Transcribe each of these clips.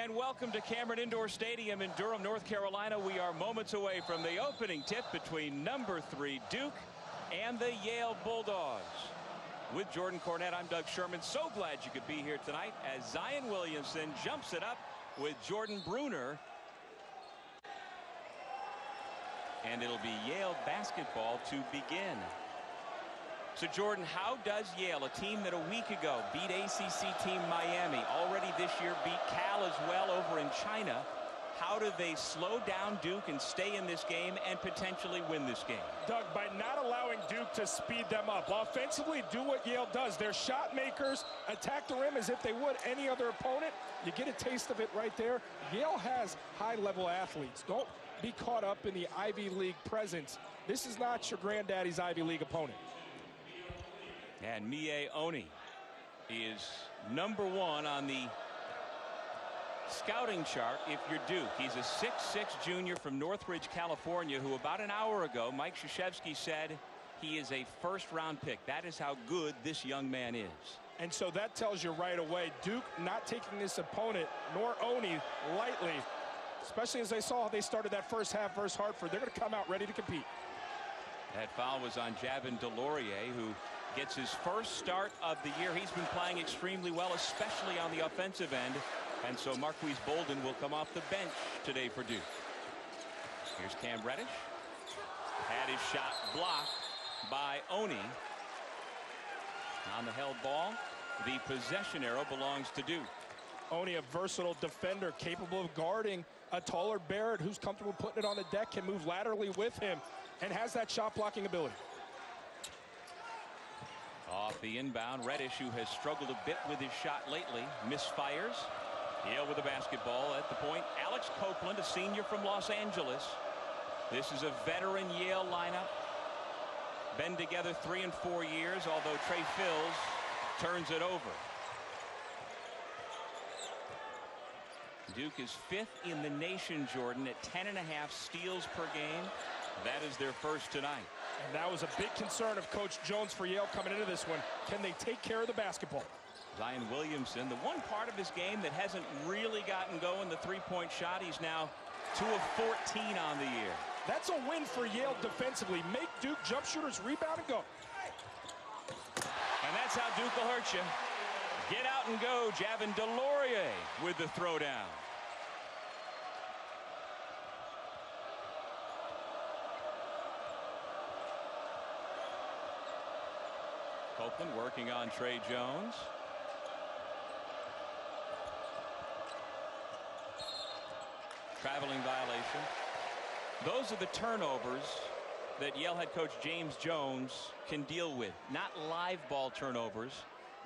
And welcome to Cameron Indoor Stadium in Durham, North Carolina. We are moments away from the opening tip between number 3 Duke and the Yale Bulldogs. With Jordan Cornette, I'm Doug Sherman. So glad you could be here tonight as Zion Williamson jumps it up with Jordan Bruner. And it'll be Yale basketball to begin. So Jordan, how does Yale, a team that a week ago beat ACC team Miami, already this year beat Cal as well over in China, how do they slow down Duke and stay in this game and potentially win this game? Doug, by not allowing Duke to speed them up. Offensively, do what Yale does. They're shot makers, attack the rim as if they would any other opponent. You get a taste of it right there. Yale has high-level athletes. Don't be caught up in the Ivy League presence. This is not your granddaddy's Ivy League opponent. And Miye Oni is number 1 on the scouting chart if you're Duke. He's a 6'6" junior from Northridge, California, who about an hour ago Mike Krzyzewski said he is a first-round pick. That is how good this young man is. And so that tells you right away, Duke not taking this opponent, nor Oni, lightly, especially as they saw how they started that first half versus Hartford. They're going to come out ready to compete. That foul was on Javin DeLaurier, who gets his first start of the year. He's been playing extremely well, especially on the offensive end. And so Marquise Bolden will come off the bench today for Duke. Here's Cam Reddish. Had his shot blocked by Oni. On the held ball, the possession arrow belongs to Duke. Oni, a versatile defender, capable of guarding a taller Barrett who's comfortable putting it on the deck, can move laterally with him, and has that shot blocking ability. Off the inbound, Reddish, who has struggled a bit with his shot lately, misfires. Yale with the basketball at the point. Alex Copeland, a senior from Los Angeles. This is a veteran Yale lineup. Been together 3 and 4 years, although Trey Fills turns it over. Duke is 5th in the nation, Jordan, at 10.5 steals per game. That is their first tonight. And that was a big concern of Coach Jones for Yale coming into this one. Can they take care of the basketball? Zion Williamson, the one part of his game that hasn't really gotten going, the three-point shot. He's now 2 of 14 on the year. That's a win for Yale defensively. Make Duke jump shooters rebound and go. And that's how Duke will hurt you. Get out and go. Javin DeLaurier with the throwdown. Copeland working on Trey Jones. Traveling violation. Those are the turnovers that Yale head coach James Jones can deal with. Not live ball turnovers.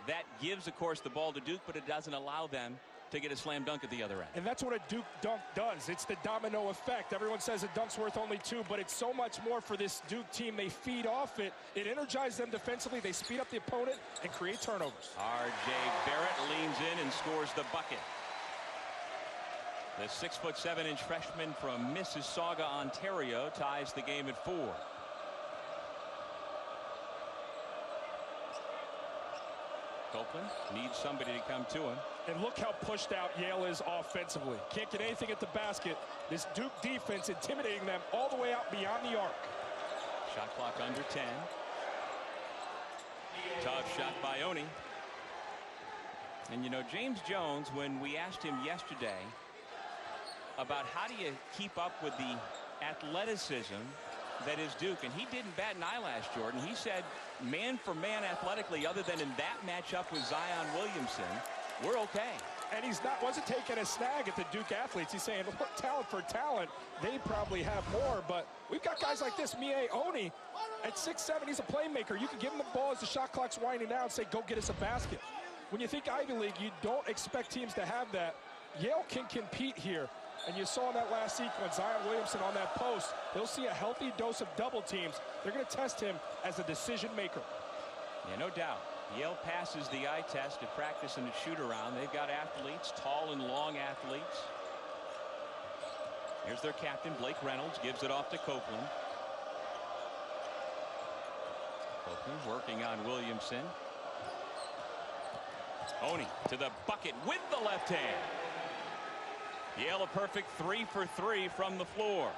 That gives, of course, the ball to Duke, but it doesn't allow them to get a slam dunk at the other end. And that's what a Duke dunk does. It's the domino effect. Everyone says a dunk's worth only 2, but it's so much more for this Duke team. They feed off it. It energizes them defensively. They speed up the opponent and create turnovers. R.J. Barrett leans in and scores the bucket. The 6'7" freshman from Mississauga, Ontario, ties the game at 4. Copeland needs somebody to come to him. And look how pushed out Yale is offensively. Can't get anything at the basket. This Duke defense intimidating them all the way out beyond the arc. Shot clock under 10. Tough shot by Oni. And you know, James Jones, when we asked him yesterday about how do you keep up with the athleticism that is Duke, and he didn't bat an eyelash, Jordan. He said man for man athletically, other than in that matchup with Zion Williamson, we're okay. And he's wasn't taking a snag at the Duke athletes. He's saying, look, talent for talent, they probably have more, but we've got guys like this. Miye Oni at 6'7", he's a playmaker. You can give him the ball as the shot clock's winding down and say, go get us a basket. When you think Ivy League, you don't expect teams to have that. Yale can compete here. And you saw in that last sequence, Zion Williamson on that post, he'll see a healthy dose of double teams. They're going to test him as a decision maker. Yeah, no doubt. Yale passes the eye test at practice and at shoot-around. They've got athletes, tall and long athletes. Here's their captain, Blake Reynolds, gives it off to Copeland. Copeland working on Williamson. Oni to the bucket with the left hand. Yale a perfect 3 for 3 from the floor.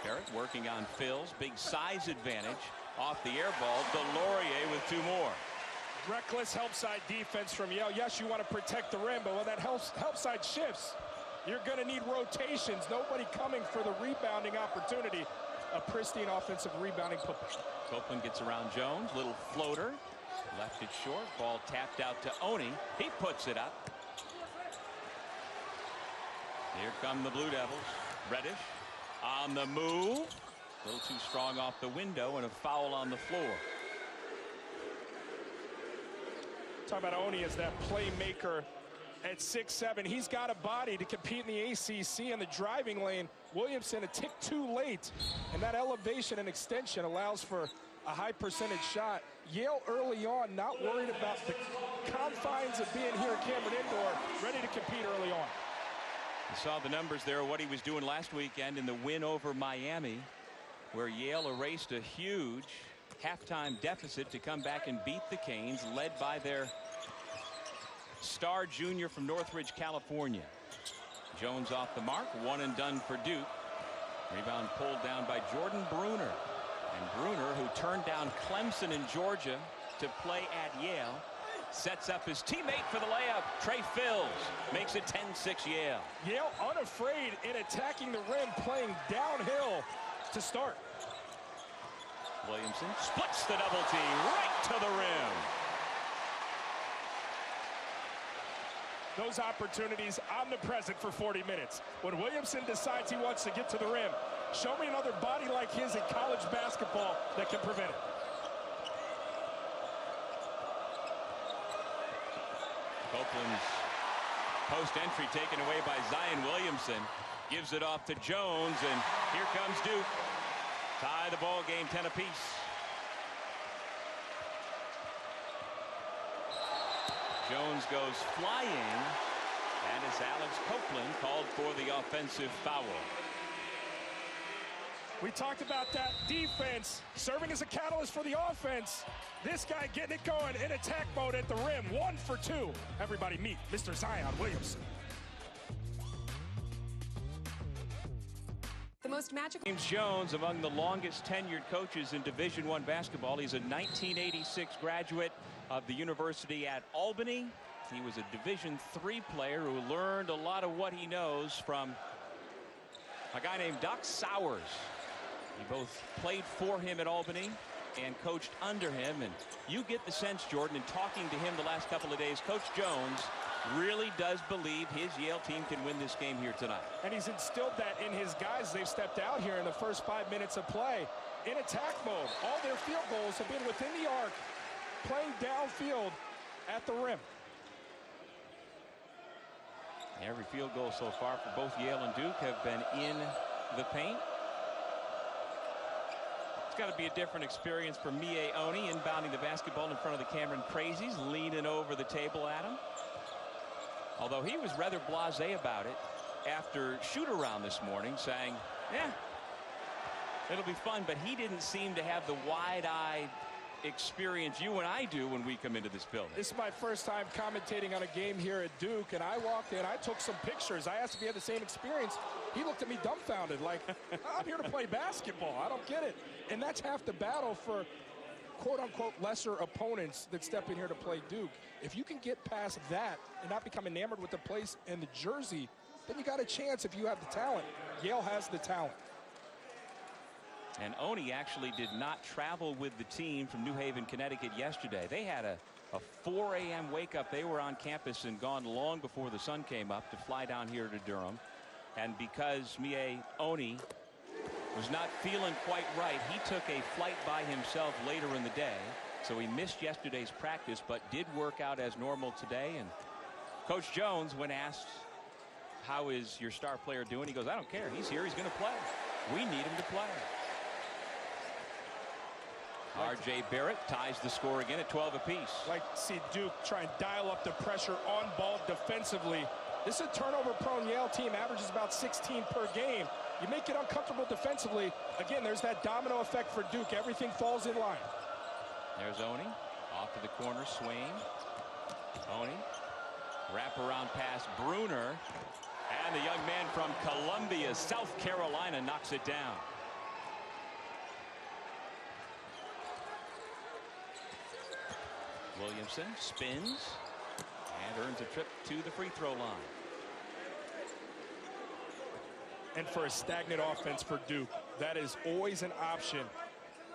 Barrett working on Phil's big size advantage off the air ball. Delorier with 2 more. Reckless help side defense from Yale. Yes, you want to protect the rim, but when that help side shifts, you're going to need rotations. Nobody coming for the rebounding opportunity. A pristine offensive rebounding. Copeland gets around Jones. Little floater. Left it short. Ball tapped out to Oni. He puts it up. Here come the Blue Devils. Reddish on the move. A little too strong off the window, and a foul on the floor. Talk about Oni as that playmaker at 6'7". He's got a body to compete in the ACC in the driving lane. Williamson a tick too late, and that elevation and extension allows for a high percentage shot. Yale early on not worried about the confines of being here at Cameron Indoor, ready to compete early on. You saw the numbers there, what he was doing last weekend in the win over Miami, where Yale erased a huge halftime deficit to come back and beat the Canes, led by their star junior from Northridge, California. Jones off the mark, 1 and done for Duke. Rebound pulled down by Jordan Bruner. And Bruner, who turned down Clemson in Georgia to play at Yale, sets up his teammate for the layup. Trey Phil's makes it 10-6 Yale. Yale unafraid in attacking the rim, playing downhill to start. Williamson splits the double team right to the rim. Those opportunities omnipresent for 40 minutes. When Williamson decides he wants to get to the rim, show me another body like his in college basketball that can prevent it. Copeland's post entry taken away by Zion Williamson. Gives it off to Jones, and here comes Duke. Tie the ball game 10 apiece. Jones goes flying, and it's Alex Copeland called for the offensive foul. We talked about that defense serving as a catalyst for the offense. This guy getting it going in attack mode at the rim. 1 for 2. Everybody meet Mr. Zion Williamson. The most magical. James Jones, among the longest tenured coaches in Division I basketball. He's a 1986 graduate of the University at Albany. He was a Division III player who learned a lot of what he knows from a guy named Doc Sowers. He both played for him at Albany and coached under him, and you get the sense, Jordan, in talking to him the last couple of days, Coach Jones really does believe his Yale team can win this game here tonight. And he's instilled that in his guys. They've stepped out here in the first 5 minutes of play in attack mode. All their field goals have been within the arc, playing downfield at the rim. Every field goal so far for both Yale and Duke have been in the paint. It's got to be a different experience for Mie Oni inbounding the basketball in front of the Cameron Crazies, leaning over the table at him. Although he was rather blasé about it after shoot-around this morning, saying, yeah, it'll be fun, but he didn't seem to have the wide-eyed experience you and I do when we come into this building. This is my first time commentating on a game here at Duke, and I walked in, I took some pictures. I asked if he had the same experience. He looked at me dumbfounded, like, I'm here to play basketball. I don't get it. And that's half the battle for quote-unquote lesser opponents that step in here to play Duke. If you can get past that and not become enamored with the place and the jersey, then you got a chance if you have the talent. Yale has the talent. And Oni actually did not travel with the team from New Haven, Connecticut yesterday. They had a 4 a.m. wake up. They were on campus and gone long before the sun came up to fly down here to Durham. And because Mie Oni was not feeling quite right, he took a flight by himself later in the day. So he missed yesterday's practice, but did work out as normal today. And Coach Jones, when asked, how is your star player doing? He goes, I don't care. He's here. He's going to play. We need him to play. R.J. Barrett ties the score again at 12 apiece. Like to see Duke try and dial up the pressure on ball defensively. This is a turnover-prone Yale team, averages about 16 per game. You make it uncomfortable defensively. Again, there's that domino effect for Duke. Everything falls in line. There's Oni. Off to the corner, Swain. Tony. Wraparound pass, Bruner. And the young man from Columbia, South Carolina, knocks it down. Williamson spins and earns a trip to the free throw line. And for a stagnant offense for Duke, that is always an option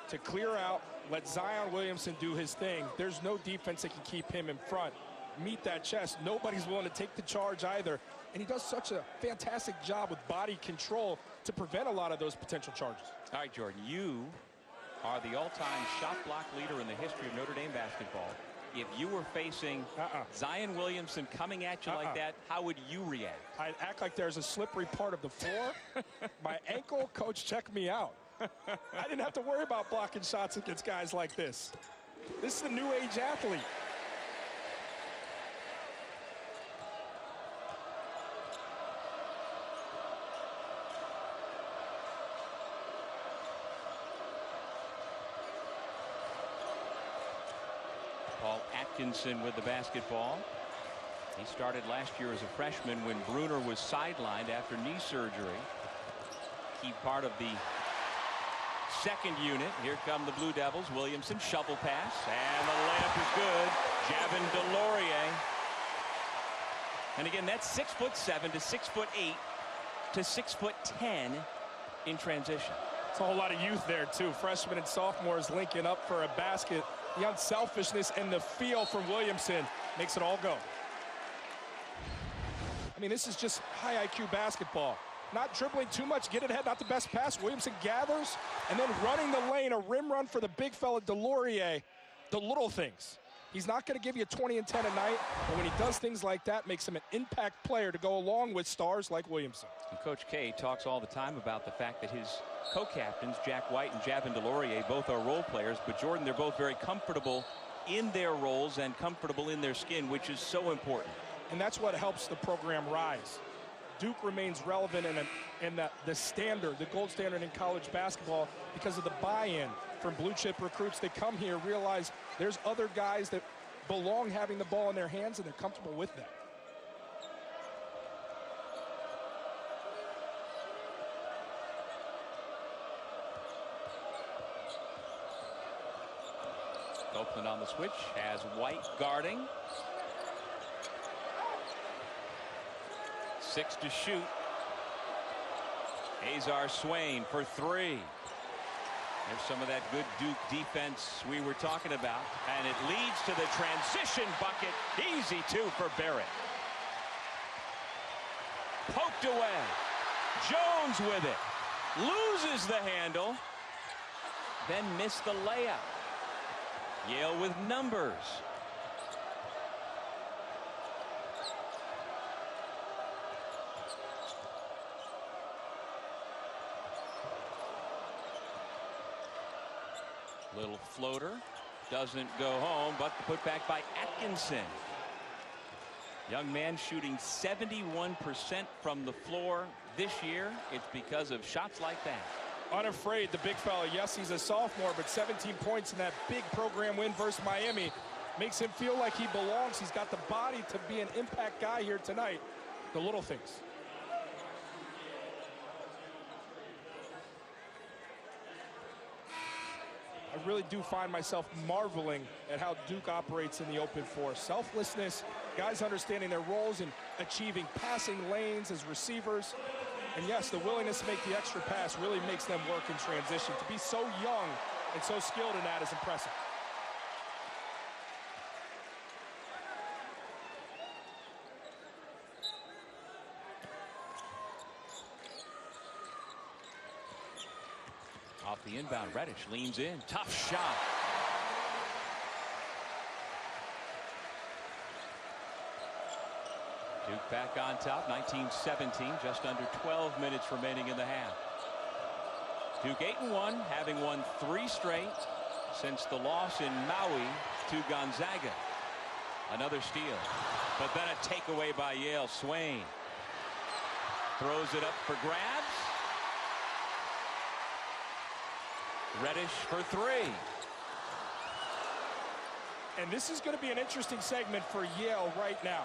to clear out, let Zion Williamson do his thing. There's no defense that can keep him in front. Meet that chest. Nobody's willing to take the charge either. And he does such a fantastic job with body control to prevent a lot of those potential charges. All right, Jordan, you are the all-time shot block leader in the history of Notre Dame basketball. If you were facing Zion Williamson coming at you like that, how would you react? I'd act like there's a slippery part of the floor. My ankle, coach, check me out. I didn't have to worry about blocking shots against guys like this. This is the new age athlete. Paul Atkinson with the basketball. He started last year as a freshman when Bruner was sidelined after knee surgery. Key part of the second unit. Here come the Blue Devils. Williamson, shovel pass, and the layup is good. Javin DeLaurier. And again, that's 6'7" to 6'8" to 6'10" in transition. It's a whole lot of youth there too. Freshmen and sophomores linking up for a basket. The unselfishness and the feel from Williamson makes it all go. I mean, this is just high IQ basketball. Not dribbling too much, get it ahead, not the best pass. Williamson gathers, and then running the lane, a rim run for the big fella, DeLaurier. The little things. He's not going to give you 20 and 10 a night, but when he does things like that, makes him an impact player to go along with stars like Williamson. And Coach K talks all the time about the fact that his co-captains, Jack White and Javin DeLaurier, both are role players, but Jordan, they're both very comfortable in their roles and comfortable in their skin, which is so important. And that's what helps the program rise. Duke remains relevant in the standard, the gold standard in college basketball because of the buy-in from blue chip recruits that come here, realize there's other guys that belong having the ball in their hands and they're comfortable with that. Oakland on the switch, has White guarding. 6 to shoot. Azar Swain for 3. There's some of that good Duke defense we were talking about, and it leads to the transition bucket. Easy two for Barrett. Poked away. Jones with it. Loses the handle. Then missed the layup. Yale with numbers. Little floater, doesn't go home, but the putback by Atkinson. Young man shooting 71% from the floor this year. It's because of shots like that. Unafraid, the big fella. Yes, he's a sophomore, but 17 points in that big program win versus Miami makes him feel like he belongs. He's got the body to be an impact guy here tonight. The little things. I really do find myself marveling at how Duke operates in the open floor. Selflessness, guys understanding their roles and achieving passing lanes as receivers. And yes, the willingness to make the extra pass really makes them work in transition. To be so young and so skilled in that is impressive. Off the inbound, Reddish leans in. Tough shot. Duke back on top, 19-17, just under 12 minutes remaining in the half. Duke 8-1, having won 3 straight since the loss in Maui to Gonzaga. Another steal, but then a takeaway by Yale. Swain throws it up for grabs. Reddish for 3. And this is going to be an interesting segment for Yale right now.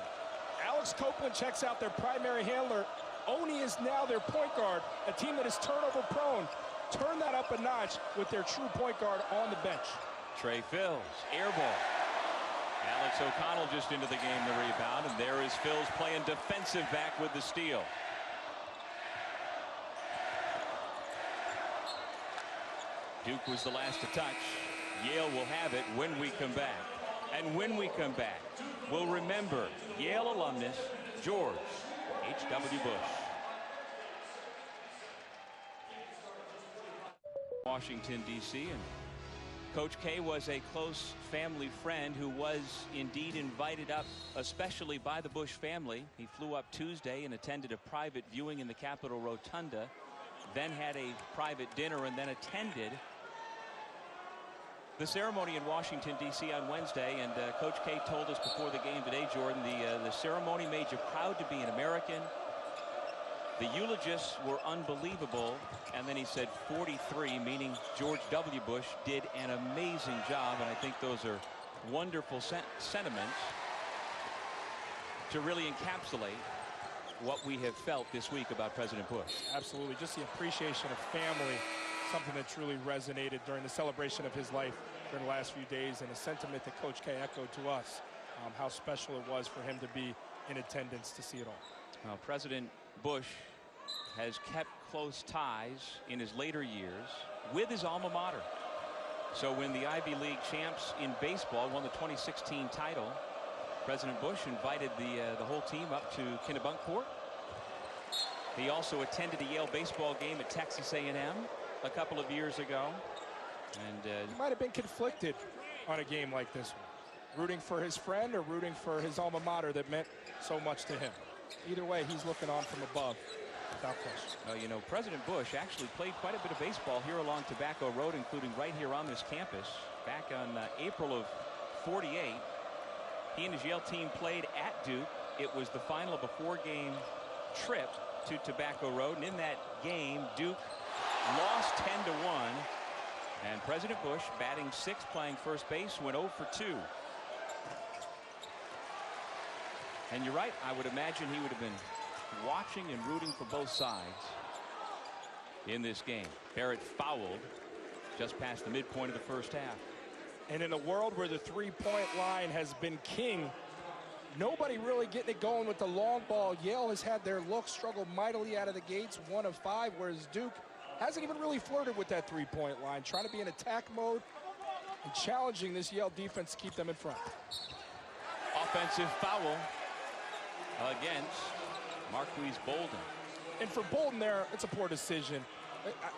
Alex Copeland checks out their primary handler. Oni is now their point guard, a team that is turnover prone. Turn that up a notch with their true point guard on the bench. Trey Phils, air ball. Alex O'Connell just into the game, the rebound, and there is Phils playing defensive back with the steal. Duke was the last to touch. Yale will have it when we come back. And when we come back, we'll remember Yale alumnus George H.W. Bush. Washington, D.C. and Coach K was a close family friend who was indeed invited up, especially by the Bush family. He flew up Tuesday and attended a private viewing in the Capitol Rotunda, then had a private dinner and then attended the ceremony in Washington, D.C. on Wednesday. And Coach K told us before the game today, Jordan, the ceremony made you proud to be an American. The eulogists were unbelievable. And then he said 43, meaning George W. Bush did an amazing job. And I think those are wonderful sentiments to really encapsulate what we have felt this week about President Bush. Absolutely. Just the appreciation of family, something that truly resonated during the celebration of his life during the last few days, and a sentiment that Coach K echoed to us, how special it was for him to be in attendance to see it all. Well, President Bush has kept close ties in his later years with his alma mater. So when the Ivy League champs in baseball won the 2016 title, President Bush invited the whole team up to Kennebunk Court. He also attended a Yale baseball game at Texas A&M a couple of years ago. And he might have been conflicted on a game like this one, rooting for his friend or rooting for his alma mater that meant so much to him. Either way, he's looking on from above, without question. Well, you know, President Bush actually played quite a bit of baseball here along Tobacco Road, including right here on this campus. Back on April of '48, he and his Yale team played at Duke. It was the final of a 4-game trip to Tobacco Road, and in that game, Duke lost 10-1. And President Bush, batting 6th, playing first base, went 0 for 2. And you're right, I would imagine he would have been watching and rooting for both sides in this game. Barrett fouled just past the midpoint of the first half. And in a world where the three-point line has been king, nobody really getting it going with the long ball. Yale has had their look struggle mightily out of the gates, 1 of 5, whereas Duke hasn't even really flirted with that three-point line, trying to be in attack mode and challenging this Yale defense to keep them in front. Offensive foul against Marquise Bolden. And for Bolden there, it's a poor decision.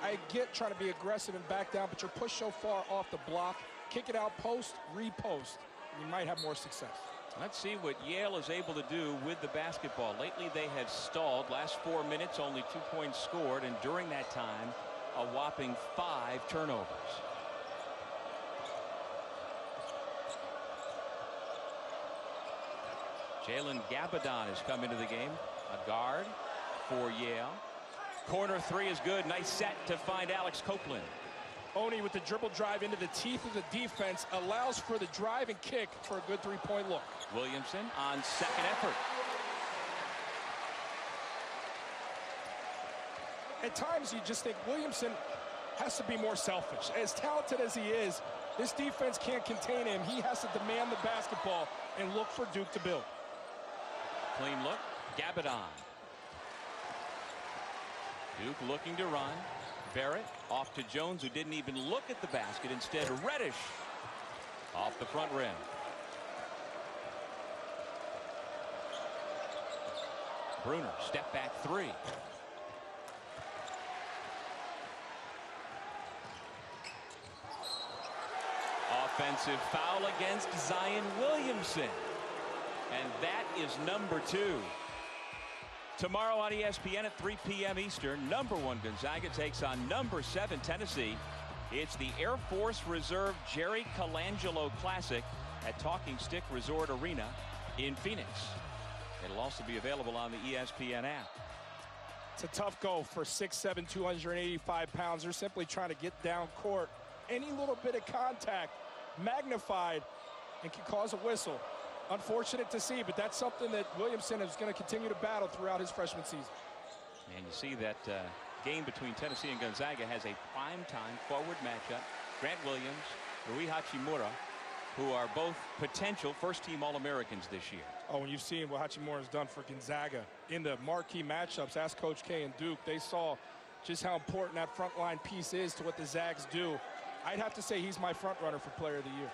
I get trying to be aggressive and back down, but you're pushed so far off the block. Kick it out, post, repost. You might have more success. Let's see what Yale is able to do with the basketball. Lately they have stalled. Last 4 minutes, only 2 points scored, and during that time, a whopping 5 turnovers. Jalen Gabadon has come into the game, a guard for Yale. Corner 3 is good. Nice set to find Alex Copeland. Oni with the dribble drive into the teeth of the defense allows for the drive and kick for a good three-point look. Williamson on second effort. At times you just think Williamson has to be more selfish. As talented as he is, this defense can't contain him. He has to demand the basketball and look for Duke to build. Clean look, Gabadon. Duke looking to run. Barrett off to Jones, who didn't even look at the basket. Instead, Reddish off the front rim. Bruner, step back 3. Offensive foul against Zion Williamson. And that is number 2. Tomorrow on ESPN at 3 p.m. Eastern, number 1 Gonzaga takes on number 7 Tennessee. It's the Air Force Reserve Jerry Colangelo Classic at Talking Stick Resort Arena in Phoenix. It'll also be available on the ESPN app. It's a tough go for 6'7", 285 pounds. They're simply trying to get down court. Any little bit of contact magnified and can cause a whistle. Unfortunate to see, but that's something that Williamson is going to continue to battle throughout his freshman season. And you see that game between Tennessee and Gonzaga has a primetime forward matchup. Grant Williams, Rui Hachimura, who are both potential first-team All-Americans this year. Oh, when you've seen what Hachimura has done for Gonzaga in the marquee matchups, ask Coach K and Duke, they saw just how important that front line piece is to what the Zags do. I'd have to say he's my front runner for Player of the Year.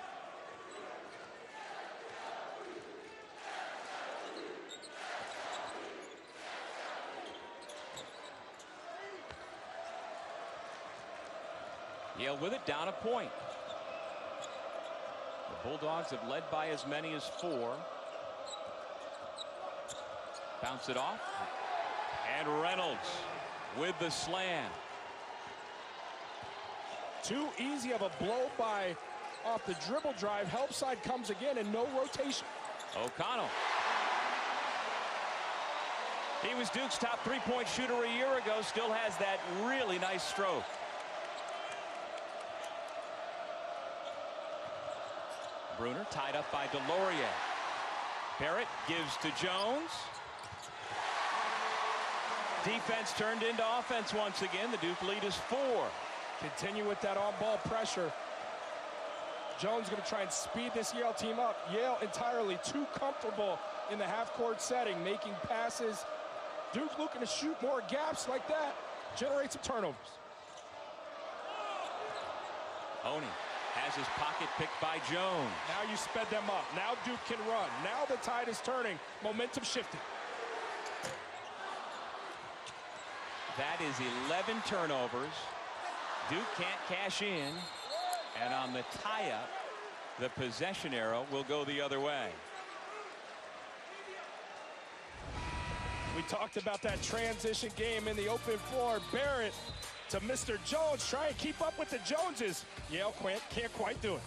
Yale with it, down a point. The Bulldogs have led by as many as 4. Bounce it off. And Reynolds with the slam. Too easy of a blow by off the dribble drive. Help side comes again and no rotation. O'Connell. He was Duke's top three-point shooter a year ago. Still has that really nice stroke. Bruner tied up by Delorier. Barrett gives to Jones. Defense turned into offense once again. The Duke lead is 4. Continue with that on-ball pressure. Jones going to try and speed this Yale team up. Yale entirely too comfortable in the half-court setting, making passes. Duke looking to shoot more gaps like that. Generate some turnovers. Oni has his pocket picked by Jones. Now you sped them up. Now Duke can run. Now the tide is turning. Momentum shifting. That is 11 turnovers. Duke can't cash in. And on the tie-up, the possession arrow will go the other way. We talked about that transition game in the open floor. Barrett to Mr. Jones. Try and keep up with the Joneses. Yale can't quite do it.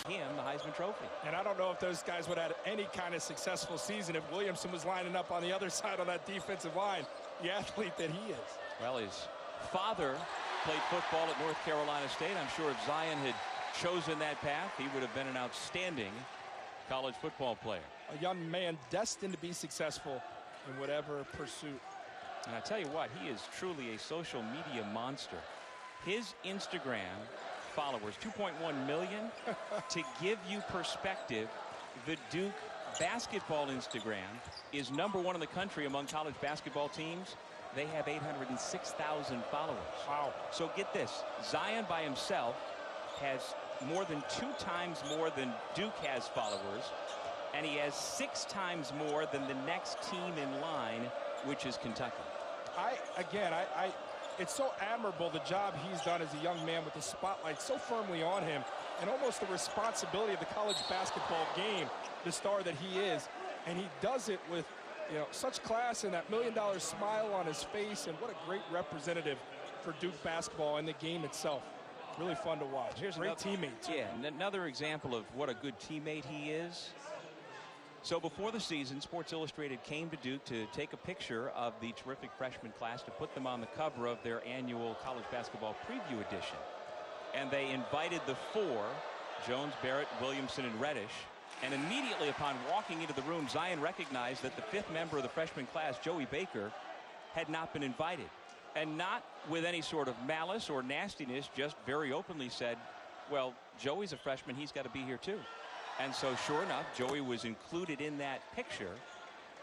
Him the Heisman Trophy. And I don't know if those guys would have had any kind of successful season if Williamson was lining up on the other side on that defensive line, the athlete that he is. Well, his father played football at North Carolina State. I'm sure if Zion had chosen that path, he would have been an outstanding college football player. A young man destined to be successful in whatever pursuit. And I tell you what, he is truly a social media monster. His Instagram followers, 2.1 million. To give you perspective, the Duke basketball Instagram is #1 in the country among college basketball teams. They have 806,000 followers. Wow. So get this, Zion by himself has more than 2 times more than Duke has followers, and he has 6 times more than the next team in line, which is Kentucky. It's so admirable the job he's done as a young man with the spotlight so firmly on him and almost the responsibility of the college basketball game, the star that he is. And he does it with, such class and that $1 million smile on his face, and what a great representative for Duke basketball and the game itself. Really fun to watch. Here's great another, teammate. Yeah, another example of what a good teammate he is. So before the season, Sports Illustrated came to Duke to take a picture of the terrific freshman class to put them on the cover of their annual college basketball preview edition. And they invited the 4, Jones, Barrett, Williamson, and Reddish. And immediately upon walking into the room, Zion recognized that the 5th member of the freshman class, Joey Baker, had not been invited. And not with any sort of malice or nastiness, just very openly said, well, Joey's a freshman, he's got to be here too. And so sure enough, Joey was included in that picture.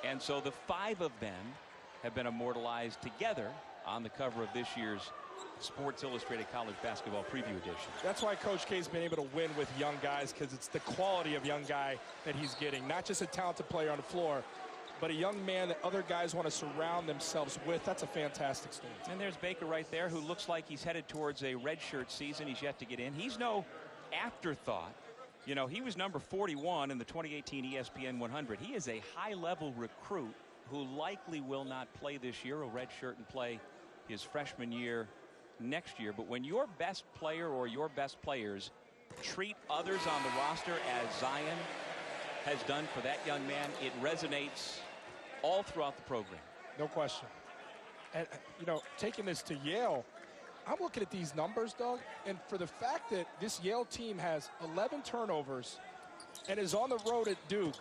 And so the 5 of them have been immortalized together on the cover of this year's Sports Illustrated College Basketball Preview Edition. That's why Coach K's been able to win with young guys, because it's the quality of young guy that he's getting. Not just a talented player on the floor, but a young man that other guys want to surround themselves with. That's a fantastic story. And there's Baker right there, who looks like he's headed towards a redshirt season. He's yet to get in. He's no afterthought. He was number 41 in the 2018 ESPN 100. He is a high-level recruit who likely will not play this year. He'll redshirt and play his freshman year next year. But when your best player or your best players treat others on the roster as Zion has done for that young man, it resonates all throughout the program. No question. And, taking this to Yale, I'm looking at these numbers, Doug, and for the fact that this Yale team has 11 turnovers and is on the road at Duke,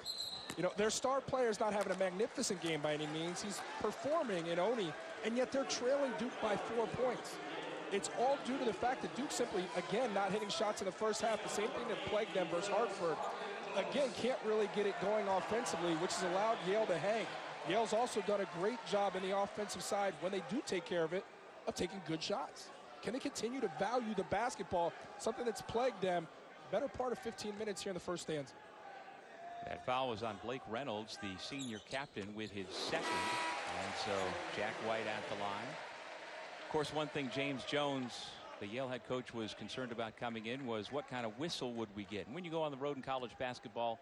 you know, their star player is not having a magnificent game by any means. He's performing in Oni, and yet they're trailing Duke by 4 points. It's all due to the fact that Duke simply, again, not hitting shots in the first half. The same thing that plagued them versus Hartford. Again, can't really get it going offensively, which has allowed Yale to hang. Yale's also done a great job in the offensive side when they do take care of it, of taking good shots. Can they continue to value the basketball, something that's plagued them better part of 15 minutes here in the first stanza? That foul was on Blake Reynolds, the senior captain, with his second. And so Jack White at the line. Of course, one thing James Jones, the Yale head coach, was concerned about coming in was what kind of whistle would we get. And when you go on the road in college basketball,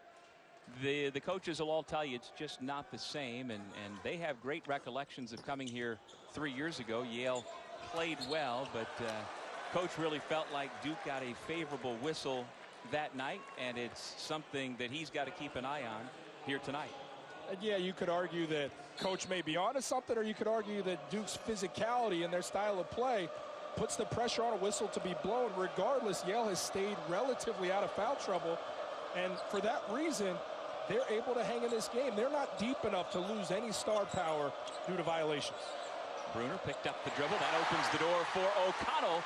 the coaches will all tell you it's just not the same. And they have great recollections of coming here 3 years ago. Yale played well, but coach really felt like Duke got a favorable whistle that night, and it's something that he's got to keep an eye on here tonight. And yeah, you could argue that coach may be onto something, or you could argue that Duke's physicality and their style of play puts the pressure on a whistle to be blown. Regardless, Yale has stayed relatively out of foul trouble, and for that reason, they're able to hang in this game. They're not deep enough to lose any star power due to violations. Bruner picked up the dribble. That opens the door for O'Connell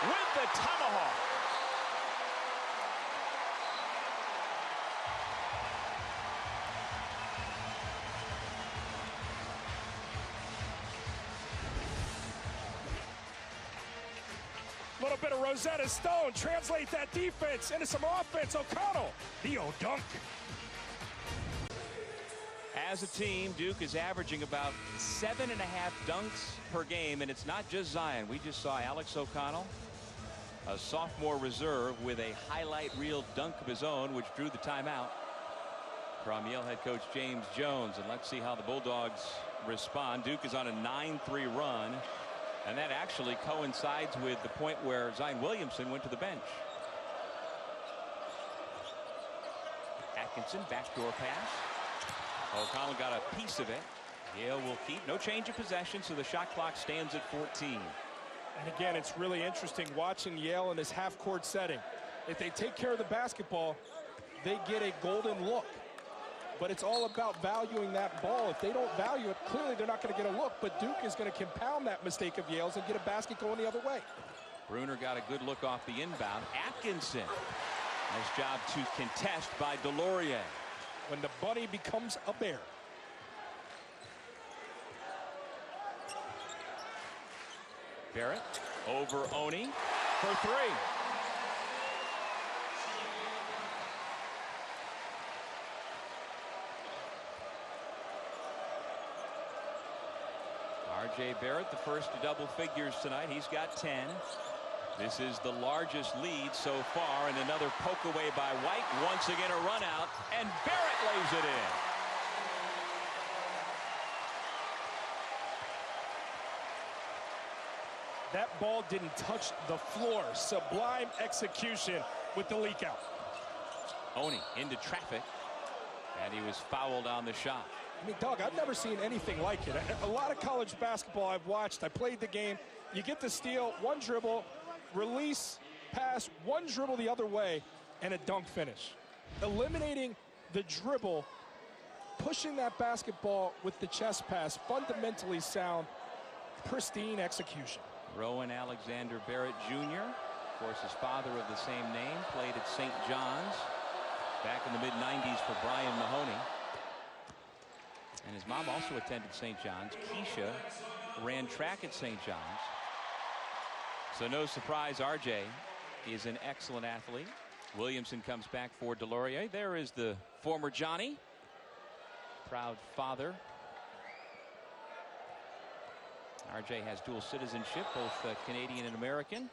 with the tomahawk. Little bit of Rosetta Stone. Translate that defense into some offense. O'Connell, the O-dunk. As a team, Duke is averaging about 7.5 dunks per game, and it's not just Zion. We just saw Alex O'Connell, a sophomore reserve, with a highlight reel dunk of his own, which drew the timeout from Yale head coach James Jones. And let's see how the Bulldogs respond. Duke is on a 9-3 run, and that actually coincides with the point where Zion Williamson went to the bench. Atkinson, backdoor pass. O'Connell got a piece of it. Yale will keep. No change of possession, so the shot clock stands at 14. And again, it's really interesting watching Yale in this half-court setting. If they take care of the basketball, they get a golden look. But it's all about valuing that ball. If they don't value it, clearly they're not going to get a look. But Duke is going to compound that mistake of Yale's and get a basket going the other way. Bruner got a good look off the inbound. Atkinson. Nice job to contest by Delorier. When the bunny becomes a bear. Barrett over Oni for three. R.J. Barrett, the first to double figures tonight. He's got 10. This is the largest lead so far, and another poke away by White. Once again a run out, and Barrett lays it in. That ball didn't touch the floor. Sublime execution with the leak out. Oni into traffic, and he was fouled on the shot. I mean, Doug, I've never seen anything like it. A lot of college basketball I've watched. I played the game. You get the steal, one dribble, release, pass, one dribble the other way, and a dunk finish. Eliminating the dribble, pushing that basketball with the chest pass, fundamentally sound, pristine execution. Rowan Alexander Barrett Jr., of course, his father of the same name, played at St. John's back in the mid-90s for Brian Mahoney. And his mom also attended St. John's. Keisha ran track at St. John's. So no surprise, RJ is an excellent athlete. Williamson comes back for Delorier. There is the former Johnny. Proud father. RJ has dual citizenship, both Canadian and American,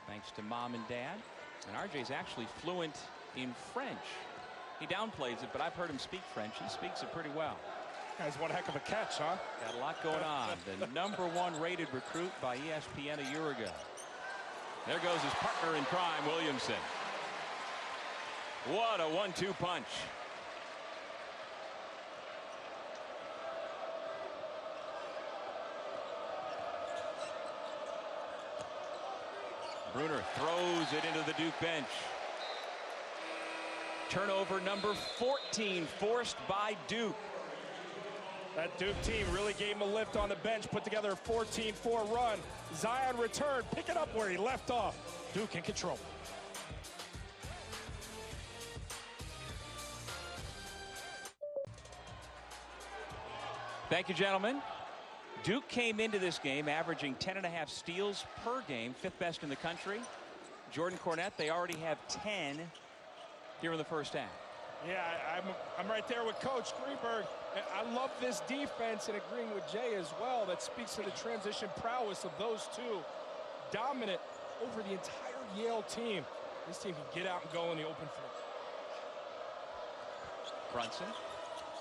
thanks to mom and dad. And RJ is actually fluent in French. He downplays it, but I've heard him speak French. He speaks it pretty well. Guy's one heck of a catch, huh? Got a lot going on. The #1 rated recruit by ESPN a year ago. There goes his partner in crime, Williamson. What a 1-2 punch. Bruner throws it into the Duke bench. Turnover number 14 forced by Duke. That Duke team really gave him a lift on the bench, put together a 14-4 run. Zion returned, pick it up where he left off. Duke in control. Thank you, gentlemen. Duke came into this game averaging 10.5 steals per game, 5th best in the country. Jordan Cornette, they already have 10 here in the first half. Yeah, I'm right there with Coach Greenberg. I love this defense, and agreeing with Jay as well. That speaks to the transition prowess of those two. Dominant over the entire Yale team. This team can get out and go in the open floor. Brunson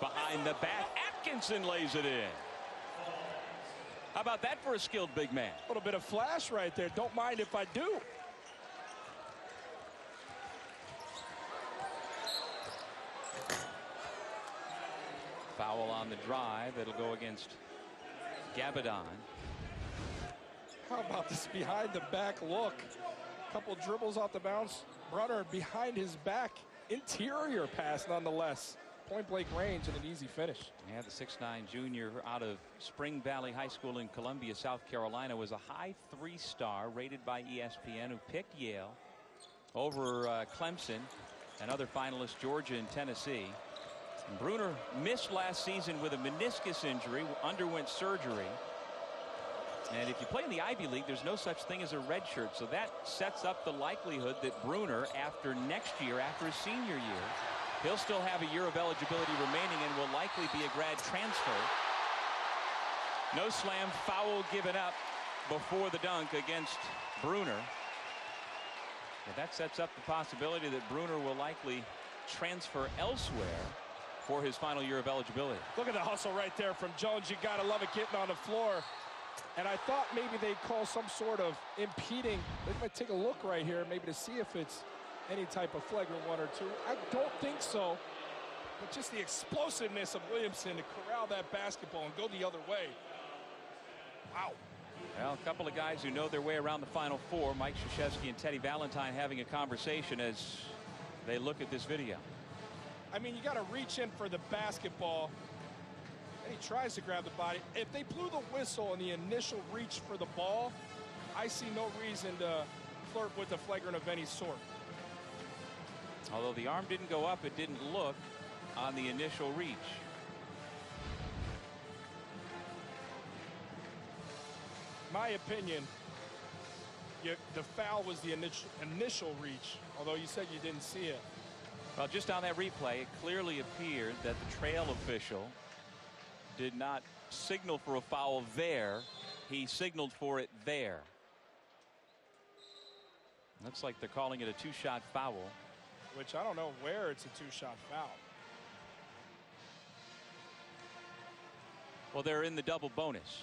behind the back. Atkinson lays it in. How about that for a skilled big man? A little bit of flash right there. Don't mind if I do. Foul on the drive. It'll go against Gabadon. How about this behind the back look? Couple dribbles off the bounce. Brunner behind his back. Interior pass nonetheless. Point blank range and an easy finish. Yeah, the 6'9" junior out of Spring Valley High School in Columbia, South Carolina, was a high 3-star rated by ESPN, who picked Yale over Clemson and other finalists Georgia and Tennessee. And Bruner missed last season with a meniscus injury, underwent surgery. And if you play in the Ivy League, there's no such thing as a red shirt. So that sets up the likelihood that Bruner, after next year, after his senior year, he'll still have a year of eligibility remaining and will likely be a grad transfer. No slam, foul given up before the dunk against Bruner. And that sets up the possibility that Bruner will likely transfer elsewhere for his final year of eligibility. Look at the hustle right there from Jones. You got to love it getting on the floor. And I thought maybe they'd call some sort of impeding. They might take a look right here maybe to see if it's any type of flagrant 1 or 2. I don't think so. But just the explosiveness of Williamson to corral that basketball and go the other way. Wow. Well, a couple of guys who know their way around the Final Four, Mike Krzyzewski and Teddy Valentine, having a conversation as they look at this video. I mean, you got to reach in for the basketball. And he tries to grab the body. If they blew the whistle in the initial reach for the ball, I see no reason to flirt with a flagrant of any sort. Although the arm didn't go up, it didn't look on the initial reach. My opinion, the foul was the initial reach, although you said you didn't see it. Well, just on that replay, it clearly appeared that the trail official did not signal for a foul there. He signaled for it there. Looks like they're calling it a 2-shot foul. Which I don't know where it's a 2-shot foul. Well, they're in the double bonus.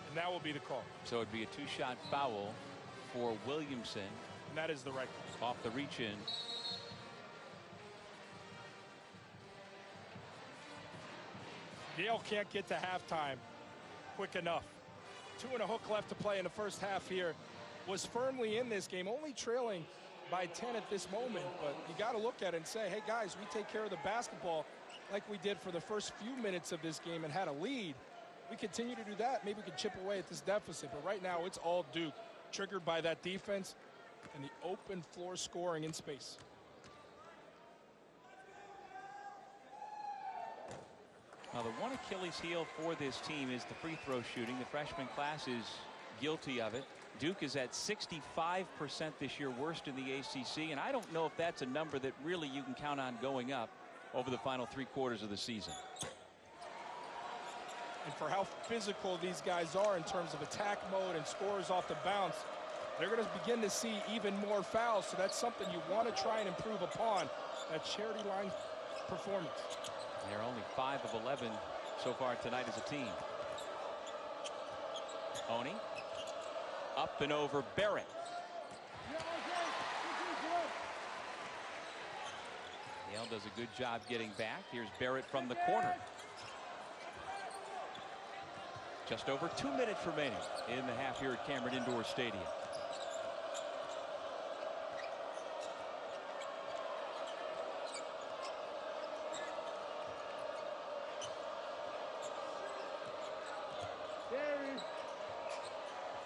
And that will be the call. So it'd be a 2-shot foul for Williamson. And that is the right call. Off the reach in. Yale can't get to halftime quick enough. 2 and a hook left to play in the first half here. Was firmly in this game, only trailing by 10 at this moment. But you got to look at it and say, hey, guys, we take care of the basketball like we did for the first few minutes of this game and had a lead. We continue to do that, maybe we can chip away at this deficit. But right now, it's all Duke, triggered by that defense and the open floor scoring in space. Now, the one Achilles heel for this team is the free throw shooting. The freshman class is guilty of it. Duke is at 65% this year, worst in the ACC, and I don't know if that's a number that really you can count on going up over the final 3 quarters of the season. And for how physical these guys are in terms of attack mode and scores off the bounce, they're going to begin to see even more fouls. So that's something you want to try and improve upon, that charity line performance. They're only 5 of 11 so far tonight as a team. Oni up and over Barrett. Yale does a good job getting back. Here's Barrett from the corner. Just over 2 minutes remaining in the half here at Cameron Indoor Stadium.